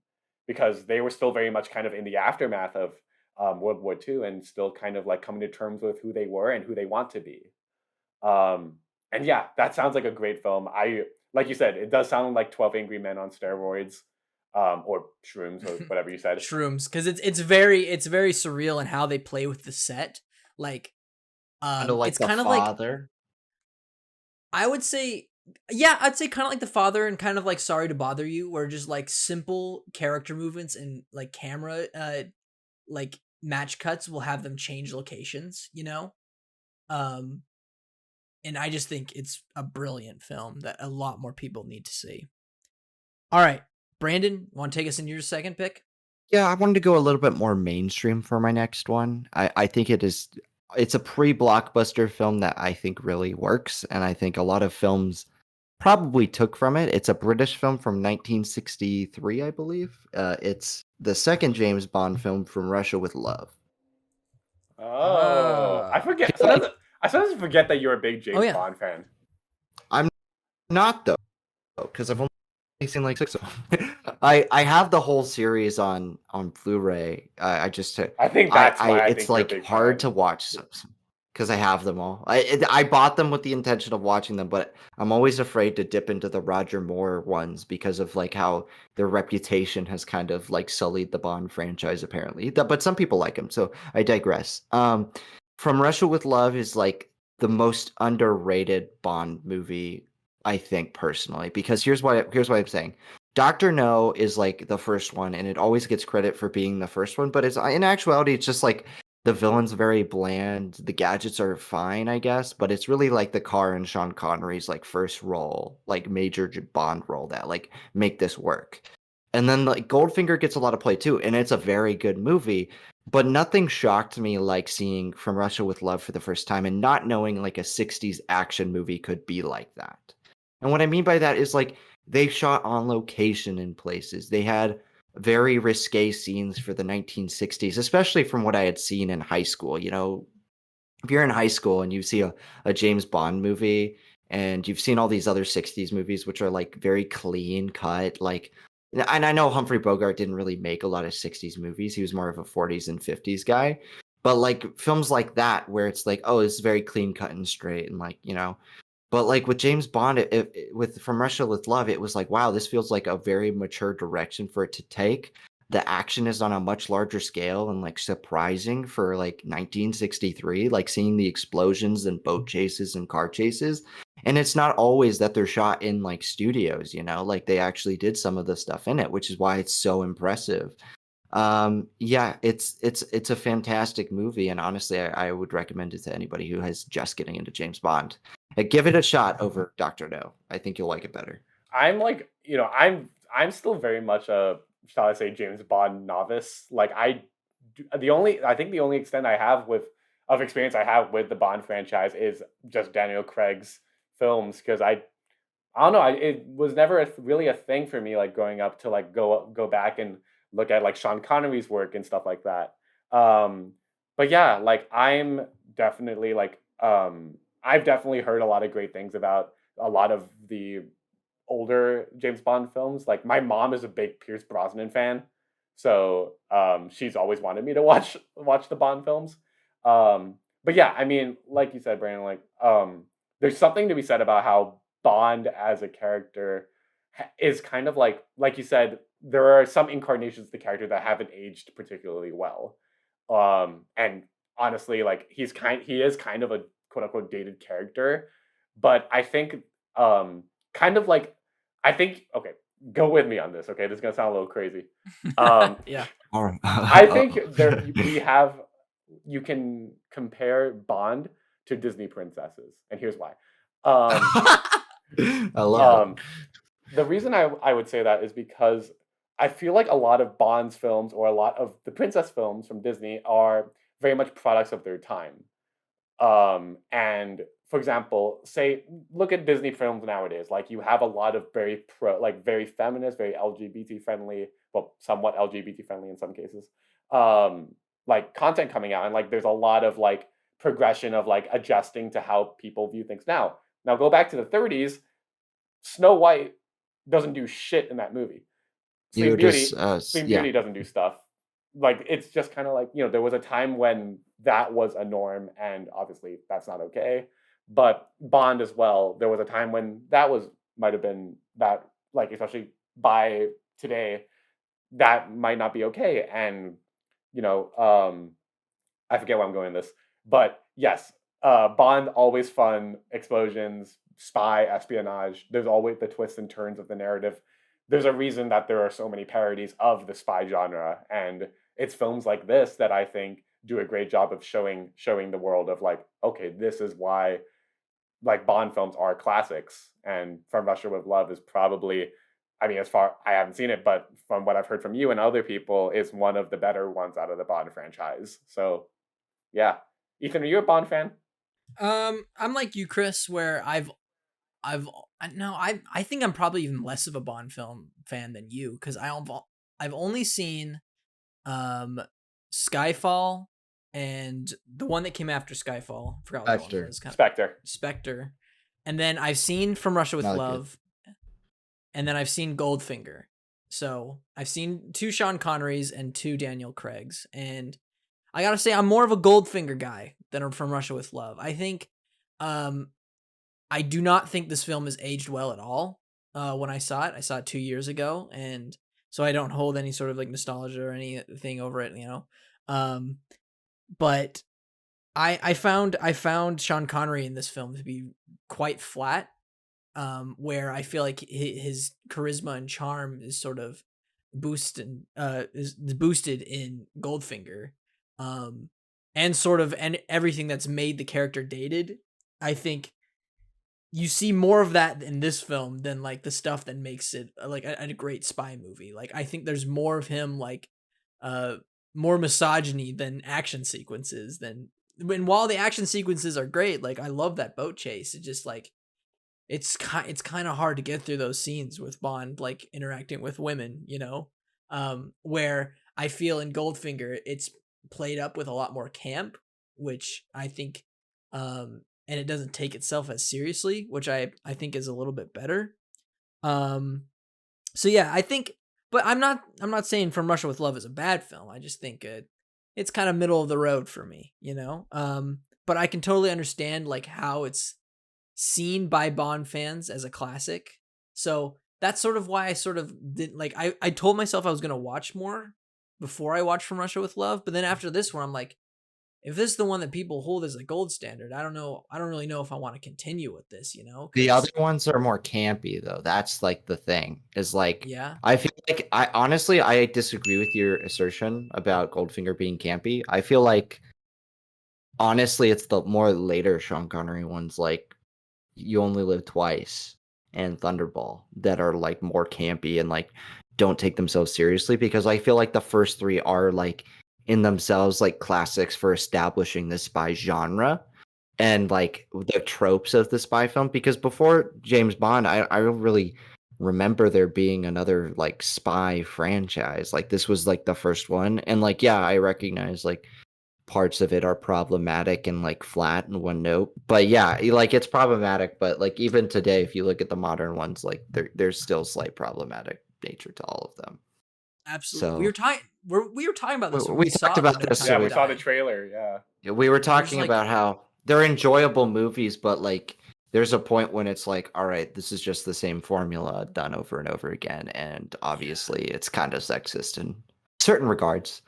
because they were still very much kind of in the aftermath of World War II and still kind of like coming to terms with who they were and who they want to be. Um, and yeah, that sounds like a great film. Like you said, it does sound like 12 Angry Men on steroids, or shrooms or whatever you said. Shrooms, because it's very surreal in how they play with the set. Like, like it's The kind of like, Father. I would say, yeah, I'd say kind of like The Father and kind of like Sorry to Bother You, where just like simple character movements and like camera, like match cuts will have them change locations, you know? And I just think it's a brilliant film that a lot more people need to see. All right, Brandon, want to take us into your second pick? Yeah, I wanted to go a little bit more mainstream for my next one. I think it's a pre-blockbuster film that I think really works, and I think a lot of films probably took from it. It's a British film from 1963, I believe. It's the second James Bond film, From Russia with Love. Oh, I forget. I sometimes forget that you're a big James Bond fan. I'm not though, because I've only seen like 6 of them. I have the whole series on Blu-ray. I think that's why it's like hard to watch because I have them all. I bought them with the intention of watching them, but I'm always afraid to dip into the Roger Moore ones because of like how their reputation has kind of like sullied the Bond franchise apparently. But some people like them, so I digress. From Russia with Love is like the most underrated Bond movie, I think, personally, because here's what I'm saying. Dr. No is like the first one, and it always gets credit for being the first one, but it's in actuality, it's just like the villain's very bland. The gadgets are fine, I guess, but it's really like the car and Sean Connery's like first role, like major Bond role that like make this work. And then like Goldfinger gets a lot of play too, and it's a very good movie. But nothing shocked me like seeing From Russia with Love for the first time and not knowing like a 60s action movie could be like that. And what I mean by that is like they shot on location in places. They had very risque scenes for the 1960s, especially from what I had seen in high school. You know, if you're in high school and you see a James Bond movie and you've seen all these other 60s movies, which are like very clean cut, like, and I know Humphrey Bogart didn't really make a lot of 60s movies. He was more of a 40s and 50s guy. But like films like that, where it's like, oh, it's very clean cut and straight, and like, you know, but like with James Bond, with From Russia with Love, it was like, wow, this feels like a very mature direction for it to take. The action is on a much larger scale and like surprising for like 1963, like seeing the explosions and boat chases and car chases. And it's not always that they're shot in like studios, you know, like they actually did some of the stuff in it, which is why it's so impressive. Yeah, it's a fantastic movie, and honestly, I would recommend it to anybody who has just getting into James Bond. Give it a shot over Dr. No. I think you'll like it better. I'm like, you know, I'm still very much a, shall I say, James Bond novice. Like I think the only extent I have of experience I have with the Bond franchise is just Daniel Craig's films, because I don't know, it was never really a thing for me like growing up to like go back and look at like Sean Connery's work and stuff like that. But yeah, like I'm definitely like I've definitely heard a lot of great things about a lot of the older James Bond films. Like my mom is a big Pierce Brosnan fan, so she's always wanted me to watch the Bond films. But yeah, I mean, like you said, Brandon, like there's something to be said about how Bond as a character is kind of like you said, there are some incarnations of the character that haven't aged particularly well. And honestly, like he is kind of a quote unquote dated character, but I think kind of like I think okay, go with me on this. Okay, this is gonna sound a little crazy. Yeah. All right. I think you can compare Bond to Disney princesses, and here's why. I love the reason I would say that is because I feel like a lot of Bond's films or a lot of the princess films from Disney are very much products of their time. And for example, say look at Disney films nowadays. Like you have a lot of very very feminist, very LGBT friendly, well, somewhat LGBT friendly in some cases, like content coming out, and like there's a lot of like progression of like adjusting to how people view things now. Now go back to the 30s, Snow White doesn't do shit in that movie. Sleeping Beauty doesn't do stuff. Like, it's just kind of like, there was a time when that was a norm, and obviously that's not okay. But Bond as well, there was a time when that might have been that, like, especially by today, that might not be okay. And I forget where I'm going with this, but yes, Bond, always fun, explosions, spy, espionage. There's always the twists and turns of the narrative. There's a reason that there are so many parodies of the spy genre, and it's films like this that I think do a great job of showing the world of, like, okay, this is why, like, Bond films are classics, and From Russia with Love is probably, I mean, I haven't seen it, but from what I've heard from you and other people, is one of the better ones out of the Bond franchise. So, yeah. Ethan, are you a Bond fan? I'm like you, Chris, where I think I'm probably even less of a Bond film fan than you, because I've only seen Skyfall and the one that came after Skyfall. I forgot what that one was. Spectre. And then I've seen From Russia with Love. And then I've seen Goldfinger. So I've seen 2 Sean Connerys and 2 Daniel Craigs. And I gotta say, I'm more of a Goldfinger guy than From Russia with Love. I think, I do not think this film has aged well at all. When I saw it 2 years ago, and so I don't hold any sort of like nostalgia or anything over it, But I found Sean Connery in this film to be quite flat, where I feel like his charisma and charm is sort of boosted in Goldfinger, and everything that's made the character dated. I think you see more of that in this film than like the stuff that makes it like a great spy movie. Like, I think there's more of him, like, more misogyny than action sequences. While the action sequences are great, like, I love that boat chase. It just, like, it's kind of hard to get through those scenes with Bond, like, interacting with women, where I feel in Goldfinger, it's played up with a lot more camp, which I think, and it doesn't take itself as seriously, which I think is a little bit better. So yeah, I think, but I'm not saying From Russia with Love is a bad film. I just think it's kind of middle of the road for me, but I can totally understand, like, how it's seen by Bond fans as a classic. So that's sort of why I sort of didn't, like, I told myself I was going to watch more before I watched From Russia with Love. But then after this one, I'm like, if this is the one that people hold as a gold standard, I don't know. I don't really know if I want to continue with this, The other ones are more campy, though. That's like the thing, is like, yeah. I feel like I disagree with your assertion about Goldfinger being campy. I feel like, honestly, it's the more later Sean Connery ones, like You Only Live Twice and Thunderball, that are like more campy and like don't take themselves seriously, because I feel like the first 3 are like in themselves like classics for establishing the spy genre and like the tropes of the spy film. Because before James Bond, I don't really remember there being another like spy franchise. Like, this was like the first one, and like, yeah, I recognize like parts of it are problematic and like flat and one note, but yeah, like, it's problematic. But like, even today, if you look at the modern ones, like, there's still slight problematic nature to all of them. Absolutely. So we were talking about this. We talked about this. Yeah, we saw the trailer. Yeah, we were talking about how they're enjoyable movies, but like, there's a point when it's like, all right, this is just the same formula done over and over again, and obviously it's kind of sexist in certain regards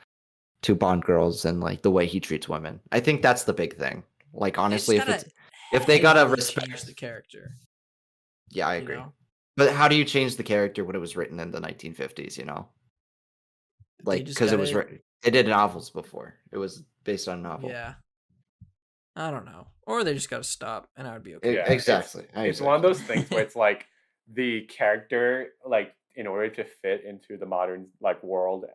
to Bond girls and like the way he treats women. I think that's the big thing. Like, honestly, if they gotta respect the character. Yeah, I agree. But how do you change the character when it was written in the 1950s? Like, because it was written, it did novels before. It was based on a novel. Yeah. I don't know. Or they just got to stop, and I would be okay. Yeah, exactly. It's one of those things where it's like the character, like, in order to fit into the modern like world,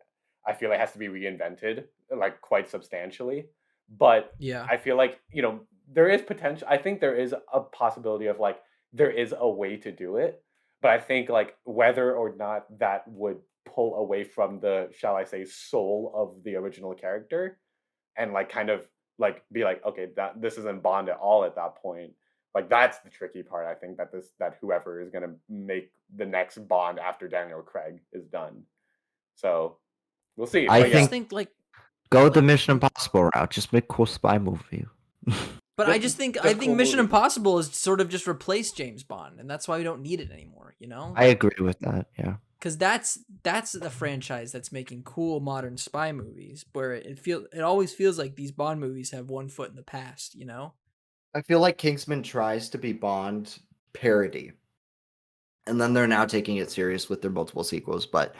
I feel like has to be reinvented like quite substantially. But yeah, I feel like, there is potential. I think there is a possibility of like there is a way to do it, but I think like whether or not that would pull away from the, shall I say, soul of the original character, and like kind of like be like, okay, that this isn't Bond at all at that point, Like that's the tricky part. I think that whoever is gonna make the next Bond after Daniel Craig is done. So we'll see. I I just think like go the Mission Impossible route. Just make cool spy movie. But I think cool Mission movie. Impossible has sort of just replaced James Bond, and that's why we don't need it anymore. You know, I agree with that. Yeah, because that's the franchise that's making cool modern spy movies, where it always feels like these Bond movies have one foot in the past. You know, I feel like Kingsman tries to be Bond parody, and then they're now taking it serious with their multiple sequels. But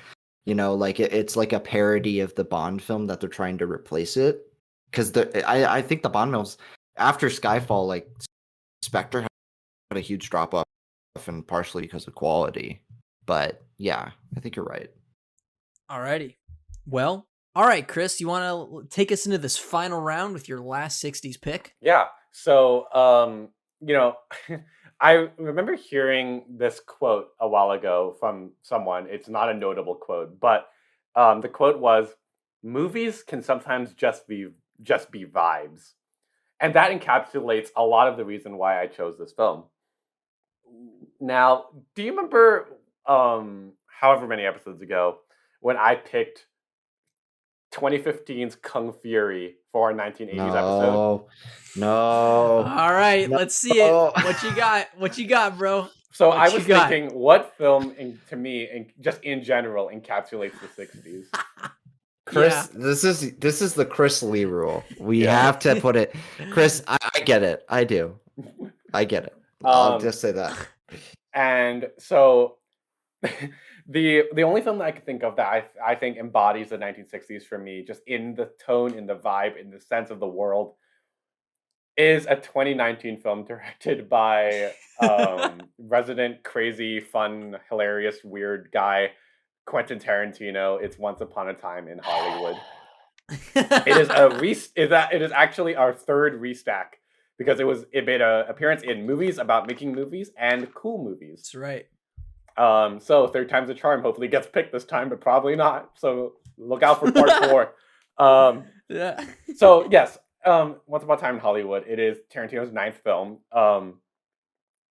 you know, like it's like a parody of the Bond film that they're trying to replace it. Because I think the Bond films after Skyfall, like Spectre had a huge drop off, and partially because of quality. But yeah, I think you're right. Alrighty. Well, all right, Chris, you want to take us into this final round with your last 60s pick? Yeah. So, you know, I remember hearing this quote a while ago from someone. It's not a notable quote, but the quote was, "Movies can sometimes just be vibes," and that encapsulates a lot of the reason why I chose this film. Now, do you remember, however many episodes ago, when I picked 2015's Kung Fury for our 1980s episode? No. All right, No. let's see it. What you got? What you got, bro? So I was thinking, what film, to me, just in general, encapsulates the 60s? Chris, this is the Chris Lee rule. We have to put it. Chris, I get it. I do. I get it. I'll just say that. And so the only film that I can think of that I think embodies the 1960s for me, just in the tone, in the vibe, in the sense of the world, is a 2019 film directed by resident crazy, fun, hilarious, weird guy Quentin Tarantino. It's Once Upon a Time in Hollywood. It is actually our third restack, because it made an appearance in movies about making movies and cool movies. That's right. So third time's a charm. Hopefully it gets picked this time, but probably not. So look out for part 4. Yeah. So yes, Once Upon a Time in Hollywood. It is Tarantino's 9th film.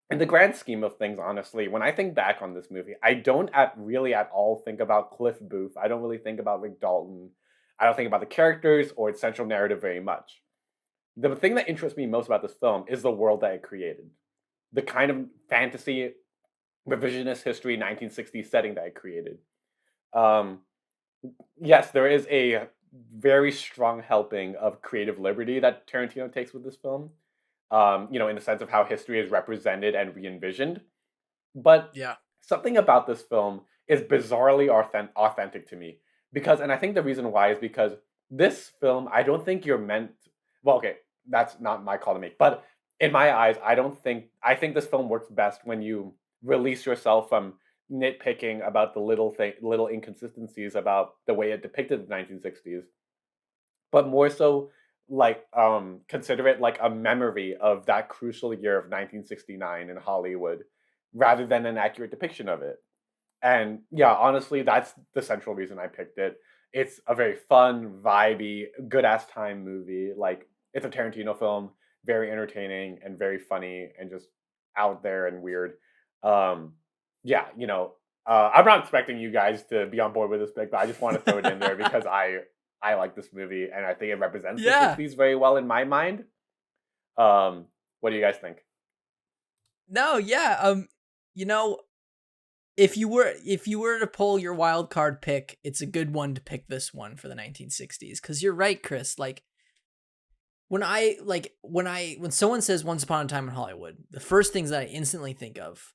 In the grand scheme of things, honestly, when I think back on this movie, I don't really at all think about Cliff Booth. I don't really think about Rick Dalton. I don't think about the characters or its central narrative very much. The thing that interests me most about this film is the world that it created. The kind of fantasy, revisionist history, 1960s setting that it created. Yes, there is a very strong helping of creative liberty that Tarantino takes with this film. You know, in the sense of how history is represented and re-envisioned. But yeah, something about this film is bizarrely authentic to me. And I think the reason why is because this film, I don't think you're meant... Well, okay, that's not my call to make. But in my eyes, I think this film works best when you release yourself from nitpicking about the little inconsistencies about the way it depicted the 1960s. But more so, like, consider it like a memory of that crucial year of 1969 in Hollywood, rather than an accurate depiction of it. And yeah, honestly, that's the central reason I picked it. It's a very fun, vibey, good-ass time movie. Like, it's a Tarantino film, very entertaining and very funny and just out there and weird. Yeah, you know, I'm not expecting you guys to be on board with this pick, but I just want to throw it in there because I like this movie, and I think it represents the 60s very well in my mind. What do you guys think? No, yeah. You know, if you were to pull your wild card pick, it's a good one to pick this one for the 1960s, because you're right, Chris. Like, when someone says Once Upon a Time in Hollywood, the first things that I instantly think of,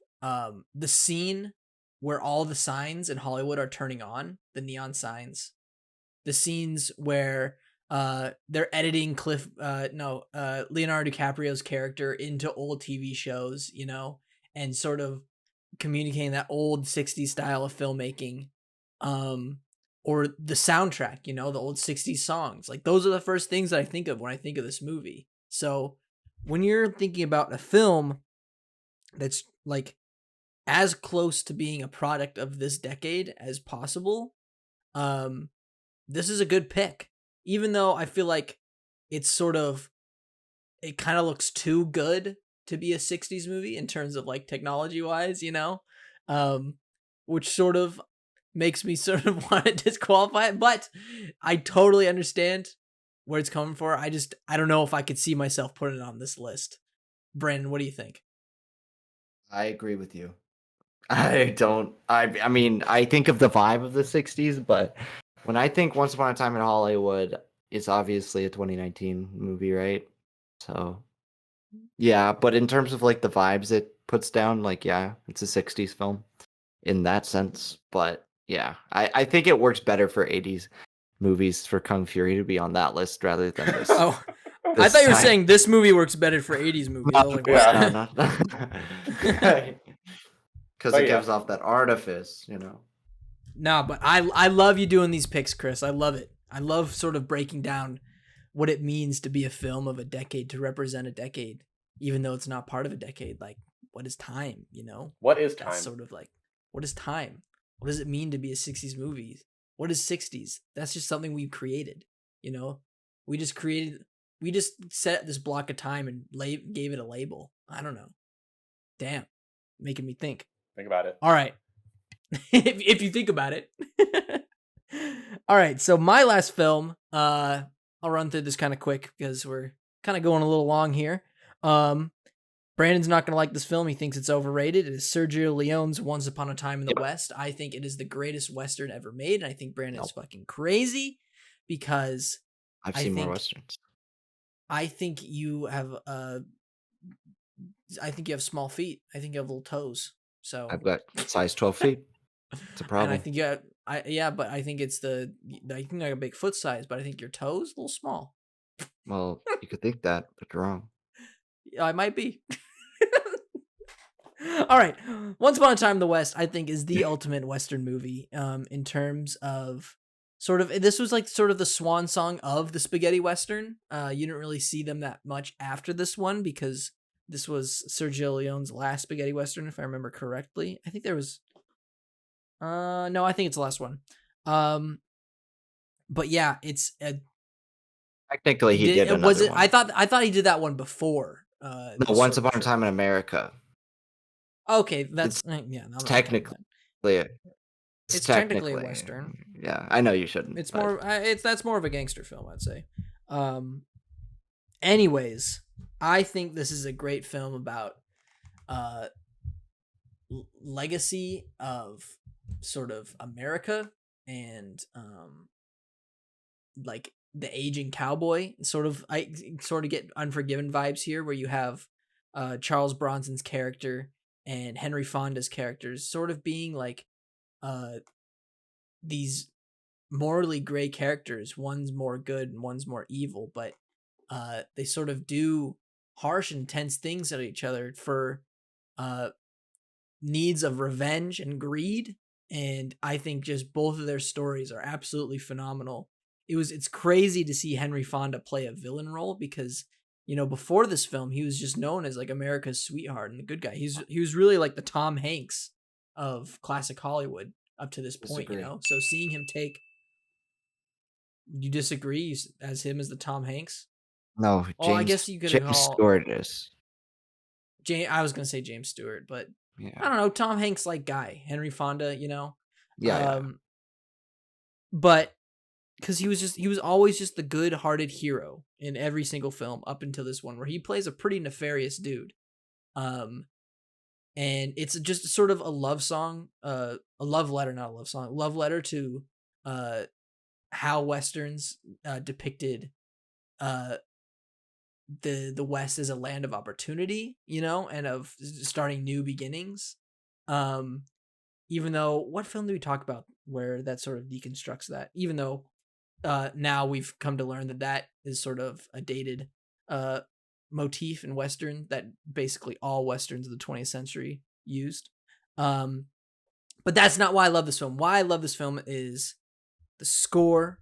the scene where all the signs in Hollywood are turning on, the neon signs. The scenes where they're editing Leonardo DiCaprio's character into old TV shows, you know, and sort of communicating that old 60s style of filmmaking, or the soundtrack, you know, the old 60s songs. Like, those are the first things that I think of when I think of this movie. So when you're thinking about a film that's like as close to being a product of this decade as possible, this is a good pick, even though I feel like it kind of looks too good to be a 60s movie in terms of like technology wise, which sort of makes me sort of want to disqualify it, but I totally understand where it's coming for. I don't know if I could see myself putting it on this list. Brandon, what do you think? I agree with you. I mean, I think of the vibe of the 60s, but when I think Once Upon a Time in Hollywood, it's obviously a 2019 movie, right? So, yeah, but in terms of like the vibes it puts down, like, yeah, it's a 60s film in that sense. But yeah, I think it works better for 80s movies for Kung Fury to be on that list rather than this. Oh, I thought you were saying this movie works better for 80s movies. No. Because it gives off that artifice, No, but I love you doing these picks, Chris. I love it. I love sort of breaking down what it means to be a film of a decade, to represent a decade, even though it's not part of a decade. Like, what is time, What is time? That's sort of like, what is time? What does it mean to be a 60s movie? What is 60s? That's just something we created, We just set this block of time and gave it a label. I don't know. Damn. Making me think. Think about it. All right. if you think about it. All right. So my last film, I'll run through this kind of quick because we're kind of going a little long here. Brandon's not going to like this film. He thinks it's overrated. It is Sergio Leone's Once Upon a Time in the West. I think it is the greatest Western ever made. And I think Brandon is fucking crazy because I've seen more Westerns. I think you have small feet. I think you have little toes. So I've got size 12 feet. It's a problem. And I think but I think it's I think I got a big foot size, but I think your toes a little small. Well, you could think that, but you're wrong. I might be. All right. Once Upon a Time in the West, I think, is the ultimate Western movie in terms of this was like sort of the swan song of the spaghetti Western. You didn't really see them that much after this one because this was Sergio Leone's last spaghetti Western, if I remember correctly. I think there was... no, I think it's the last one. But yeah, it's... Technically, he did another one. I thought he did that one before. No, Once Upon a Time in America. Okay, that's... technically... It's technically a Western. Yeah, I know you shouldn't. It's more... that's more of a gangster film, I'd say. Anyways... I think this is a great film about legacy of sort of America and like the aging cowboy. I get Unforgiven vibes here, where you have Charles Bronson's character and Henry Fonda's characters sort of being like these morally gray characters. One's more good and one's more evil, but they sort of do harsh, intense things at each other for needs of revenge and greed. And I think just both of their stories are absolutely phenomenal. It's crazy to see Henry Fonda play a villain role because, before this film, he was just known as like America's sweetheart and the good guy. He was really like the Tom Hanks of classic Hollywood up to this point, So seeing him take... You disagree as him as the Tom Hanks? No, James, I guess you could James Stewart is. I was gonna say James Stewart, but yeah. I don't know. Tom Hanks like guy, Henry Fonda, Yeah. But because he was always just the good-hearted hero in every single film up until this one, where he plays a pretty nefarious dude. And it's just sort of a love song, a love letter, not a love song, love letter to how Westerns depicted the West as a land of opportunity, and of starting new beginnings. Even though, what film do we talk about where that sort of deconstructs that? Even though now we've come to learn that is sort of a dated motif in Western that basically all Westerns of the 20th century used. But that's not why I love this film. Why I love this film is the score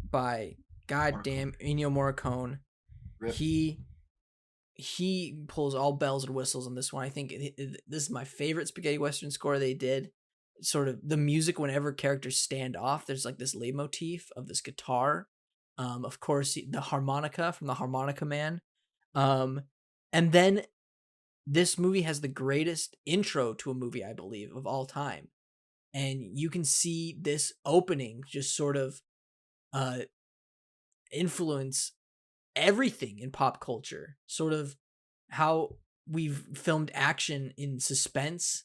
by goddamn Ennio Morricone. Rip. He pulls all bells and whistles on this one. I think this is my favorite spaghetti Western score they did. Sort of the music whenever characters stand off, there's like this leitmotif of this guitar. Of course, the harmonica from the Harmonica Man. And then this movie has the greatest intro to a movie, I believe, of all time. And you can see this opening just sort of influence everything in pop culture, sort of how we've filmed action in suspense,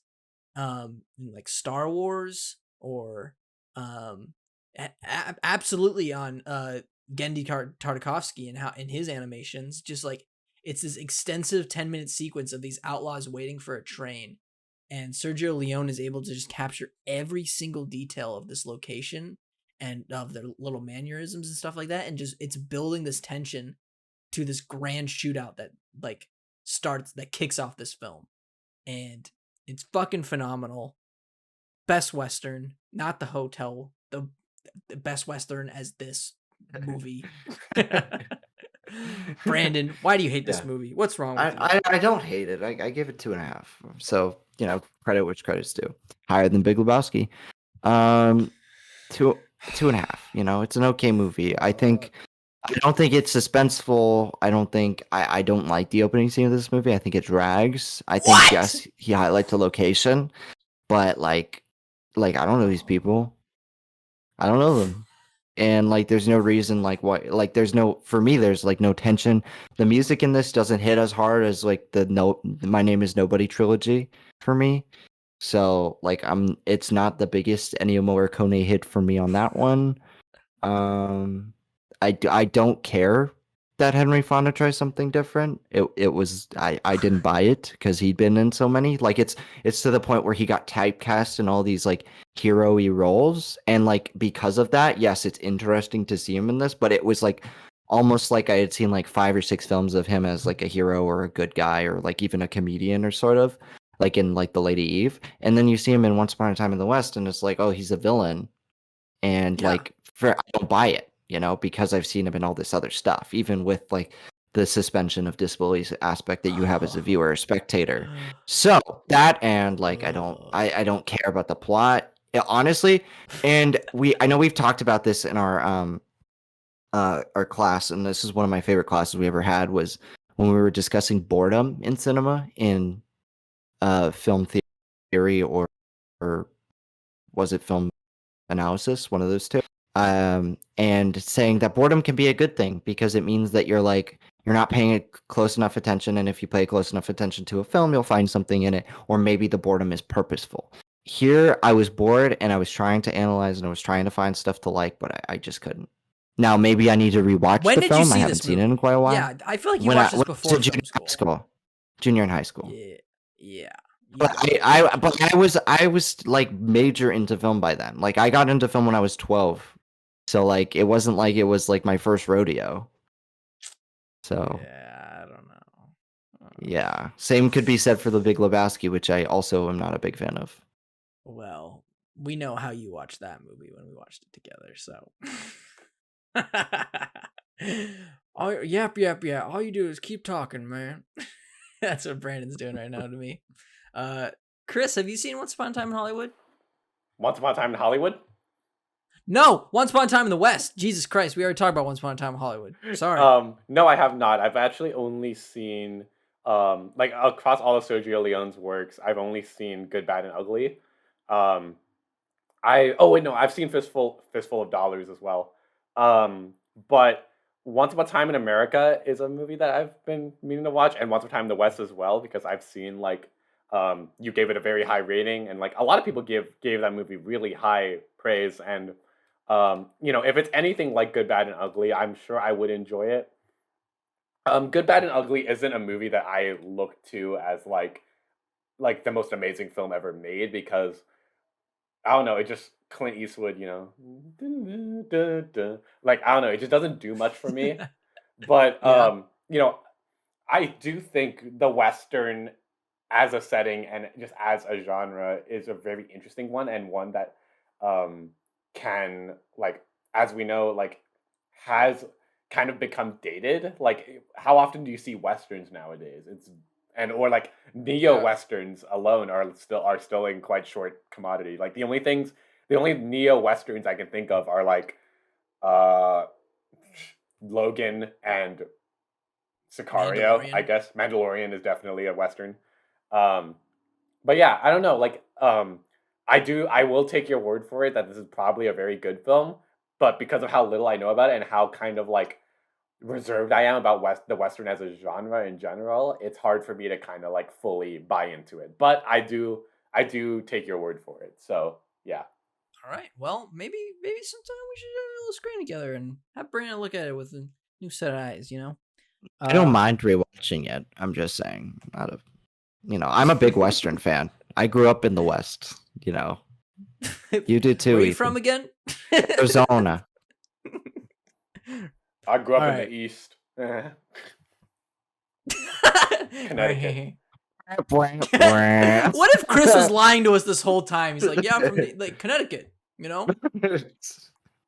like Star Wars, or absolutely on Genndy Tartakovsky and how in his animations, just like it's this extensive 10-minute sequence of these outlaws waiting for a train, and Sergio Leone is able to just capture every single detail of this location and of their little mannerisms and stuff like that, and just it's building this tension to this grand shootout that kicks off this film, and it's fucking phenomenal. Best Western, not The Hotel, the best Western as this movie. Brandon, why do you hate this movie? What's wrong with you? I don't hate it. I give it 2.5. So, credit which credit's due. Higher than Big Lebowski. 2.5. It's an okay movie. I don't think it's suspenseful. I don't like the opening scene of this movie. I think it drags. I think yes, he highlights the location, but like I don't know these people. I don't know them. And there's no reason for me there's no tension. The music in this doesn't hit as hard as My Name Is Nobody trilogy for me. So it's not the biggest Ennio Morricone hit for me on that one. I don't care that Henry Fonda tries something different. I didn't buy it because he'd been in so many. It's to the point where he got typecast in all these hero-y roles, and because of that, yes, it's interesting to see him in this, but it was almost like I had seen 5 or 6 films of him as a hero or a good guy or even a comedian or sort of in The Lady Eve, and then you see him in Once Upon a Time in the West, and it's oh, he's a villain, and I don't buy it. Because I've seen him in all this other stuff, even with the suspension of disbelief aspect that you have as a viewer or spectator. So that, and I don't care about the plot, honestly. And I know we've talked about this in our class, and this is one of my favorite classes we ever had, was when we were discussing boredom in cinema in film theory or was it film analysis, one of those two. And saying that boredom can be a good thing because it means that you're not paying close enough attention, and if you pay close enough attention to a film, you'll find something in it, or maybe the boredom is purposeful. Here, I was bored, and I was trying to analyze, and I was trying to find stuff to like, but I just couldn't. Now, maybe I need to rewatch the film. I haven't seen it in quite a while. Yeah, I feel like you watched this before junior in high school. Yeah. But I was major into film by then. I got into film when I was 12. So it wasn't it was my first rodeo. So yeah, I don't know. Yeah, same could be said for The Big Lebowski, which I also am not a big fan of. Well, we know how you watched that movie when we watched it together, so. Yeah. All you do is keep talking, man. That's what Brandon's doing right now to me. Chris, have you seen Once Upon a Time in Hollywood? Once Upon a Time in Hollywood? No, Once Upon a Time in the West. Jesus Christ, we already talked about Once Upon a Time in Hollywood. Sorry. No, I have not. I've actually only seen across all of Sergio Leone's works, I've only seen Good, Bad, and Ugly. I've seen Fistful of Dollars as well. But Once Upon a Time in America is a movie that I've been meaning to watch, and Once Upon a Time in the West as well, because I've seen you gave it a very high rating, and a lot of people gave that movie really high praise, and if it's anything like Good, Bad, and Ugly, I'm sure I would enjoy it. Good, Bad, and Ugly isn't a movie that I look to as the most amazing film ever made, because I don't know, it just Clint Eastwood, I don't know, it just doesn't do much for me. But I do think the Western as a setting and just as a genre is a very interesting one, and one that can, as we know, has kind of become dated. How often do you see Westerns nowadays? Or neo Westerns alone are still in quite short commodity. The only neo Westerns I can think of are Logan and Sicario. I guess Mandalorian is definitely a Western. But yeah, I don't know. Like, I will take your word for it that this is probably a very good film. But because of how little I know about it and how kind of like reserved I am about the Western as a genre in general, it's hard for me to kind of like fully buy into it. But I do take your word for it. So yeah. All right. Well, maybe sometime we should do a little screen together and have Brandon look at it with a new set of eyes. I don't mind rewatching it. I'm just saying, I'm a big Western fan. I grew up in the West. You did too. Where are you Ethan. from again? Arizona. I grew up in the East. Connecticut. What if Chris was lying to us this whole time? He's like, yeah, I'm from Connecticut.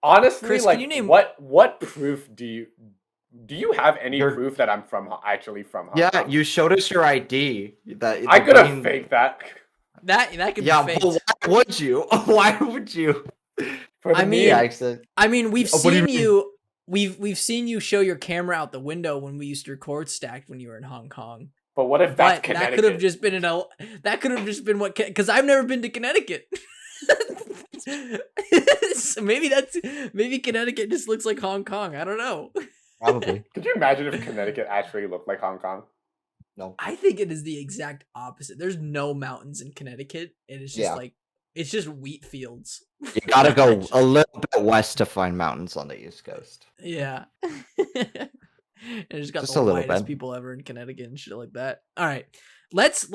Honestly, Chris, like, can you name what proof do you have any proof that I'm actually from Hong Kong? You showed us your ID. I could have faked that. That could be faked. But why would you? Why would you? I mean, we've seen you. We've seen you show your camera out the window when we used to record Stacked when you were in Hong Kong. But what if that's Connecticut? That could have just been what, because I've never been to Connecticut. So maybe Connecticut just looks like Hong Kong. I don't know. Probably. Could you imagine if Connecticut actually looked like Hong Kong? No. I think it is the exact opposite. There's no mountains in Connecticut. It is just it's just wheat fields. You gotta go a little bit west to find mountains on the East Coast. Yeah. And it's got just the whitest people ever in Connecticut and shit like that. All right, let's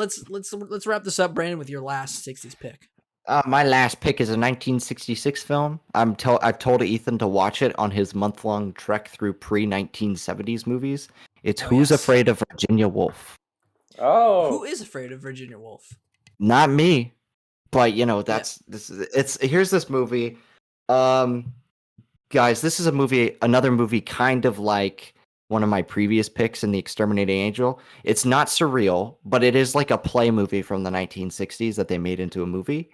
wrap this up, Brandon, with your last 60s pick. My last pick is a 1966 film. I told Ethan to watch it on his month-long trek through pre-1970s movies. It's Who's Afraid of Virginia Woolf. Oh, who is afraid of Virginia Woolf? Not me, but here's this movie. Guys, this is another movie kind of like one of my previous picks in The Exterminating Angel. It's not surreal, but it is like a play movie from the 1960s that they made into a movie.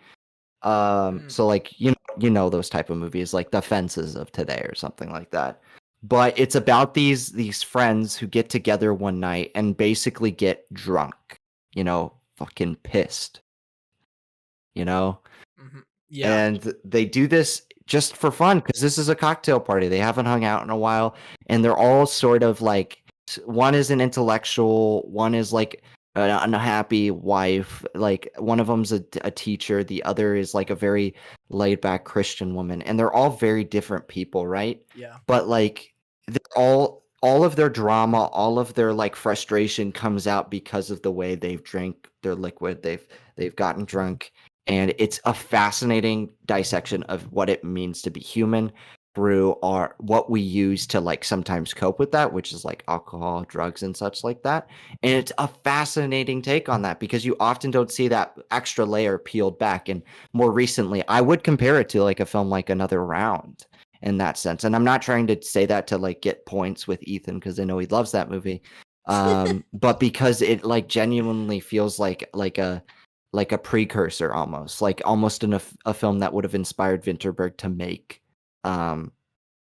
So like, those type of movies like The Fences of today or something like that. But it's about these friends who get together one night and basically get drunk, fucking pissed, Mm-hmm. Yeah. And they do this just for fun because this is a cocktail party. They haven't hung out in a while, and they're all sort of like, one is an intellectual, one is like an unhappy wife, like one of them's a teacher, the other is like a very laid back Christian woman, and they're all very different people, right? Yeah. But like they're all of their drama, all of their like frustration comes out because of the way they've drank their liquid. They've gotten drunk. And it's a fascinating dissection of what it means to be human through what we use to like sometimes cope with that, which is like alcohol, drugs, and such like that. And it's a fascinating take on that because you often don't see that extra layer peeled back. And more recently, I would compare it to like a film like Another Round in that sense. And I'm not trying to say that to like get points with Ethan because I know he loves that movie, but because it like genuinely feels like a precursor almost in a film that would have inspired Vinterberg to make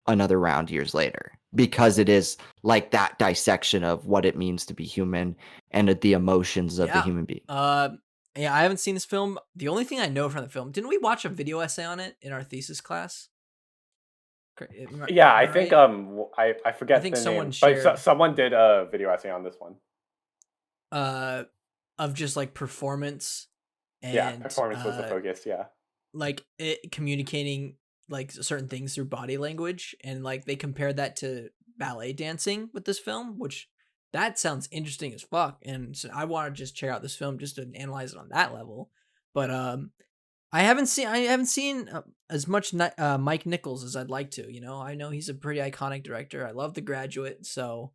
Another Round years later, because it is like that dissection of what it means to be human and the emotions of the human being. Yeah, I haven't seen this film. The only thing I know from the film, didn't we watch a video essay on it in our thesis class? Yeah, I think I forget. I think someone shared, but someone did a video essay on this one. Of just like performance. And, performance was the focus. Yeah, like it communicating like certain things through body language, and like they compared that to ballet dancing with this film, which that sounds interesting as fuck. And so I want to just check out this film just to analyze it on that level. But I haven't seen as much Mike Nichols as I'd like to. I know he's a pretty iconic director. I love The Graduate, so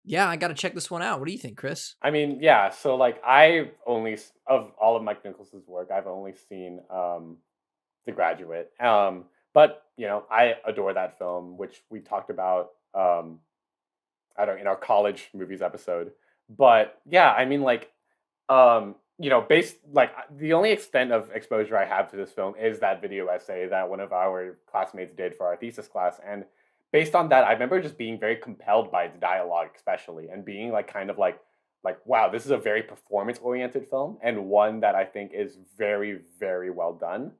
yeah, I got to check this one out. What do you think, Chris? I mean, yeah. So like, of all of Mike Nichols' work, I've only seen The Graduate. But I adore that film, which we talked about in our college movies episode. But yeah, I mean, like, based like the only extent of exposure I have to this film is that video essay that one of our classmates did for our thesis class, and based on that, I remember just being very compelled by the dialogue, especially, and being like kind of like, like, wow, this is a very performance oriented film, and one that I think is very, very well done.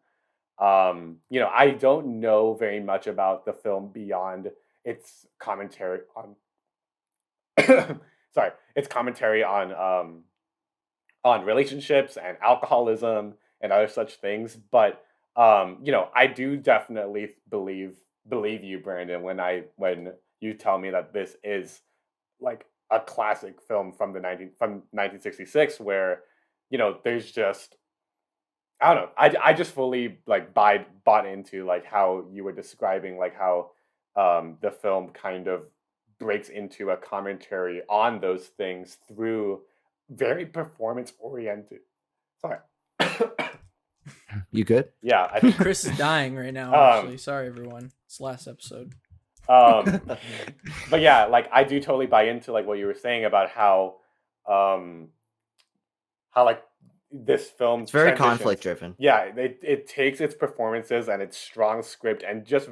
I don't know very much about the film beyond its commentary on sorry, its commentary on relationships and alcoholism and other such things. But I do definitely believe you, Brandon, when you tell me that this is like a classic film from 1966, where there's just, I don't know. I just fully like bought into like how you were describing, like how the film kind of breaks into a commentary on those things through very performance oriented. Sorry. You good? Yeah, I think Chris is dying right now. Actually, sorry everyone. It's last episode. But yeah, like I do totally buy into like what you were saying about how like this film, it's very conflict driven. Yeah, it takes its performances and its strong script and just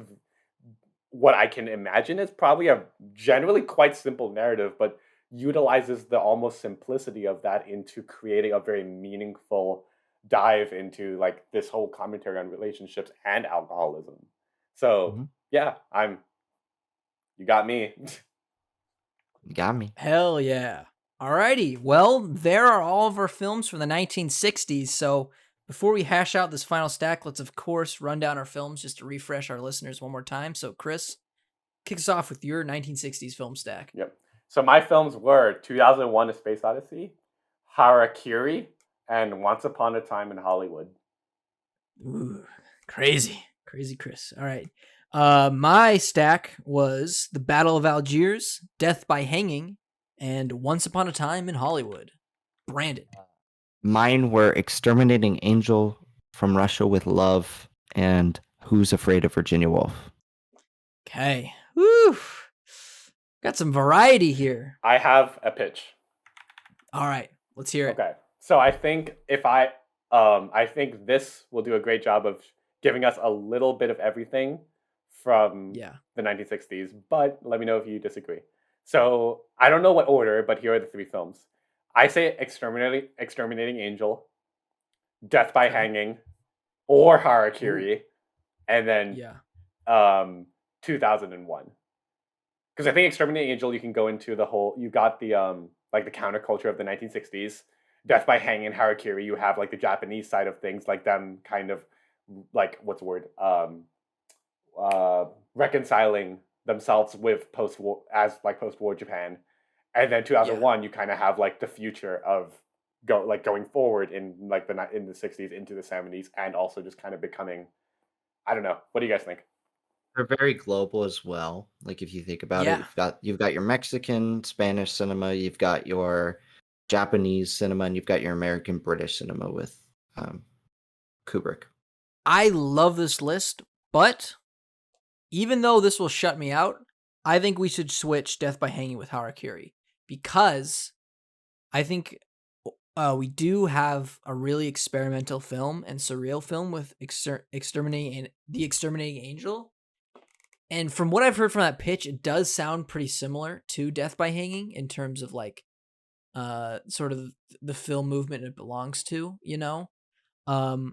what I can imagine is probably a generally quite simple narrative, but utilizes the almost simplicity of that into creating a very meaningful dive into like this whole commentary on relationships and alcoholism. So yeah, you got me. You got me. Hell yeah. Alrighty, well, there are all of our films from the 1960s, so before we hash out this final stack, let's of course run down our films just to refresh our listeners one more time. So Chris, kick us off with your 1960s film stack. Yep. So my films were 2001: A Space Odyssey, Harakiri, and Once Upon a Time in Hollywood. Ooh, crazy Chris. All right. My stack was The Battle of Algiers, Death by Hanging, and Once Upon a Time in Hollywood. Brandon. Mine were Exterminating Angel, From Russia with Love, and Who's Afraid of Virginia Woolf. Okay. Woo. Got some variety here. I have a pitch. All right. Let's hear it. Okay. So I think I think this will do a great job of giving us a little bit of everything from the 1960s, but let me know if you disagree. So I don't know what order, but here are the three films. I say Exterminating Angel, Death by Hanging, or Harakiri, and then 2001. Because I think Exterminating Angel, you can go into the whole, you got the like the counterculture of the 1960s. Death by Hanging, Harakiri, you have like the Japanese side of things, like them kind of like, what's the word? Reconciling themselves with post-war Japan. And then 2001, you kind of have like the future of going forward in like in the 60s into the 70s, and also just kind of becoming, I don't know. What do you guys think? They're very global as well. Like if you think about it, you've got your Mexican, Spanish cinema, you've got your Japanese cinema, and you've got your American British cinema with Kubrick. I love this list, but even though this will shut me out, I think we should switch Death by Hanging with Harakiri, because I think we do have a really experimental film and surreal film with the Exterminating Angel. And from what I've heard from that pitch, it does sound pretty similar to Death by Hanging in terms of like sort of the film movement it belongs to, you know?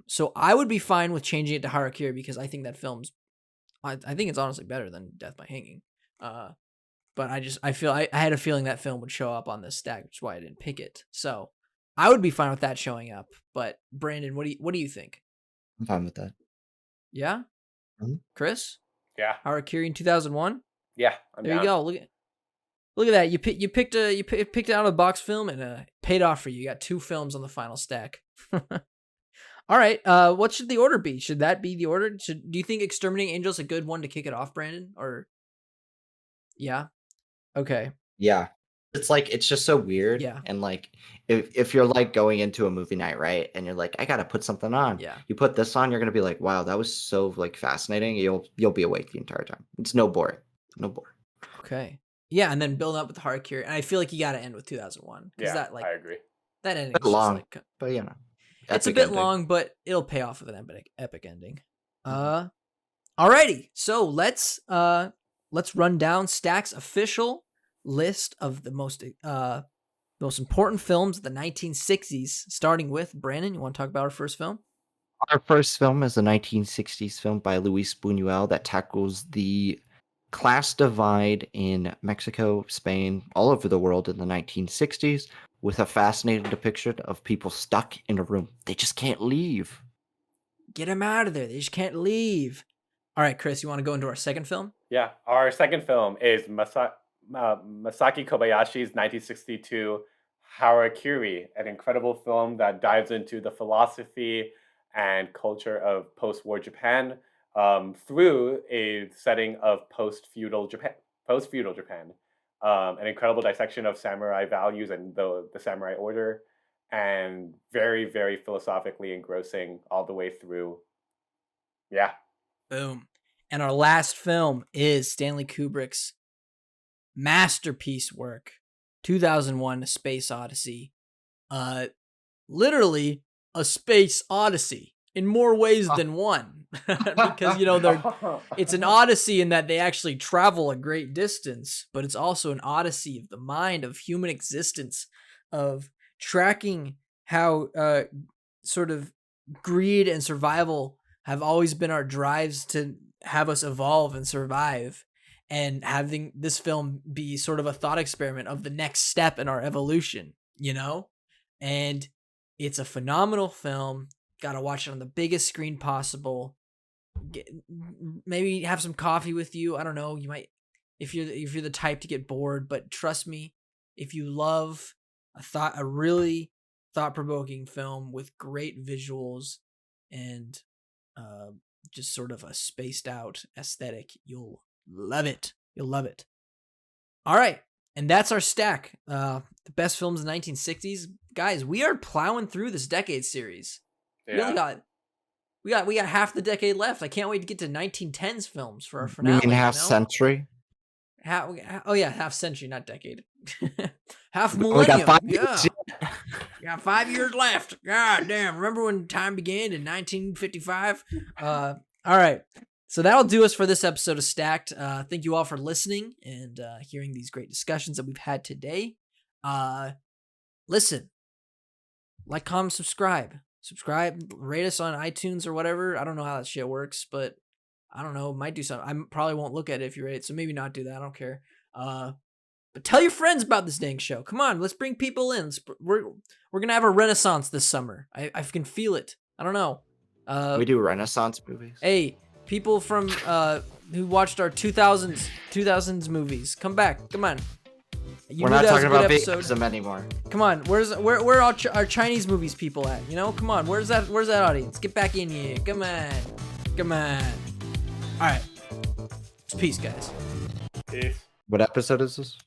So I would be fine with changing it to Harakiri, because I think that film's I think it's honestly better than Death by Hanging. But I had a feeling that film would show up on this stack, which is why I didn't pick it. So I would be fine with that showing up. But Brandon, what do you think? I'm fine with that. Yeah? Mm-hmm. Chris? Yeah. Harakiri in 2001? Yeah. There you go. Look at that. You picked it out of the box film, and it paid off for you. You got two films on the final stack. All right. What should the order be? Should that be the order? Do you think Exterminating Angel is a good one to kick it off, Brandon? Or yeah. Okay. Yeah. It's just so weird. Yeah. And like if you're like going into a movie night, right? And you're like, I gotta put something on. Yeah. You put this on, you're gonna be like, wow, that was so like fascinating. You'll be awake the entire time. It's no bore. Okay. Yeah, and then build up with the Harakiri. And I feel like you gotta end with 2001. Yeah, that, like, I agree. That ending is long, like, but you know. It's a bit long, but it'll pay off with an epic ending. Alrighty. So let's run down Stack's official list of the most the most important films of the 1960s, starting with Brandon. You want to talk about our first film? Our first film is a 1960s film by Luis Buñuel that tackles the class divide in Mexico, Spain, all over the world in the 1960s with a fascinating depiction of people stuck in a room. They just can't leave. Get them out of there. They just can't leave. All right, Chris, you want to go into our second film? Yeah, our second film is Masaki Kobayashi's 1962 Harakiri, an incredible film that dives into the philosophy and culture of post-war Japan through a setting of post-feudal Japan. An incredible dissection of samurai values and the samurai order, and very, very philosophically engrossing all the way through. Yeah. Boom. And our last film is Stanley Kubrick's masterpiece work, 2001: A Space Odyssey. Literally a space odyssey in more ways than one. Because, it's an odyssey in that they actually travel a great distance, but it's also an odyssey of the mind, of human existence, of tracking how sort of greed and survival have always been our drives to have us evolve and survive, and having this film be sort of a thought experiment of the next step in our evolution, And it's a phenomenal film. Gotta watch it on the biggest screen possible. Maybe have some coffee with you. I don't know. You might, if you're the type to get bored, but trust me, if you love a really thought-provoking film with great visuals and just sort of a spaced out aesthetic, you'll love it. You'll love it. All right. And that's our stack. The best films in the 1960s. Guys, we are plowing through this decade series. Yeah. We got half the decade left. I can't wait to get to 1910s films for our finale. You mean half century? Half century, not decade. Half millennium. We got 5 years. We got 5 years left. God damn. Remember when time began in 1955? All right. So that'll do us for this episode of Stacked. Thank you all for listening and hearing these great discussions that we've had today. Listen, like, comment, subscribe, rate us on iTunes or whatever. I don't know how that shit works, but I don't know. Might do something. I probably won't look at it if you rate it, so maybe not do that. I don't care. But tell your friends about this dang show. Come on, let's bring people in. We're gonna have a renaissance this summer. I can feel it. I don't know. We do Renaissance movies. Hey, people from who watched our 2000s movies, come back. Come on. We're not talking about veganism anymore. Come on, where are our Chinese movies people at? Come on, where's that audience? Get back in here. Come on. All right. Peace, guys. Peace. What episode is this?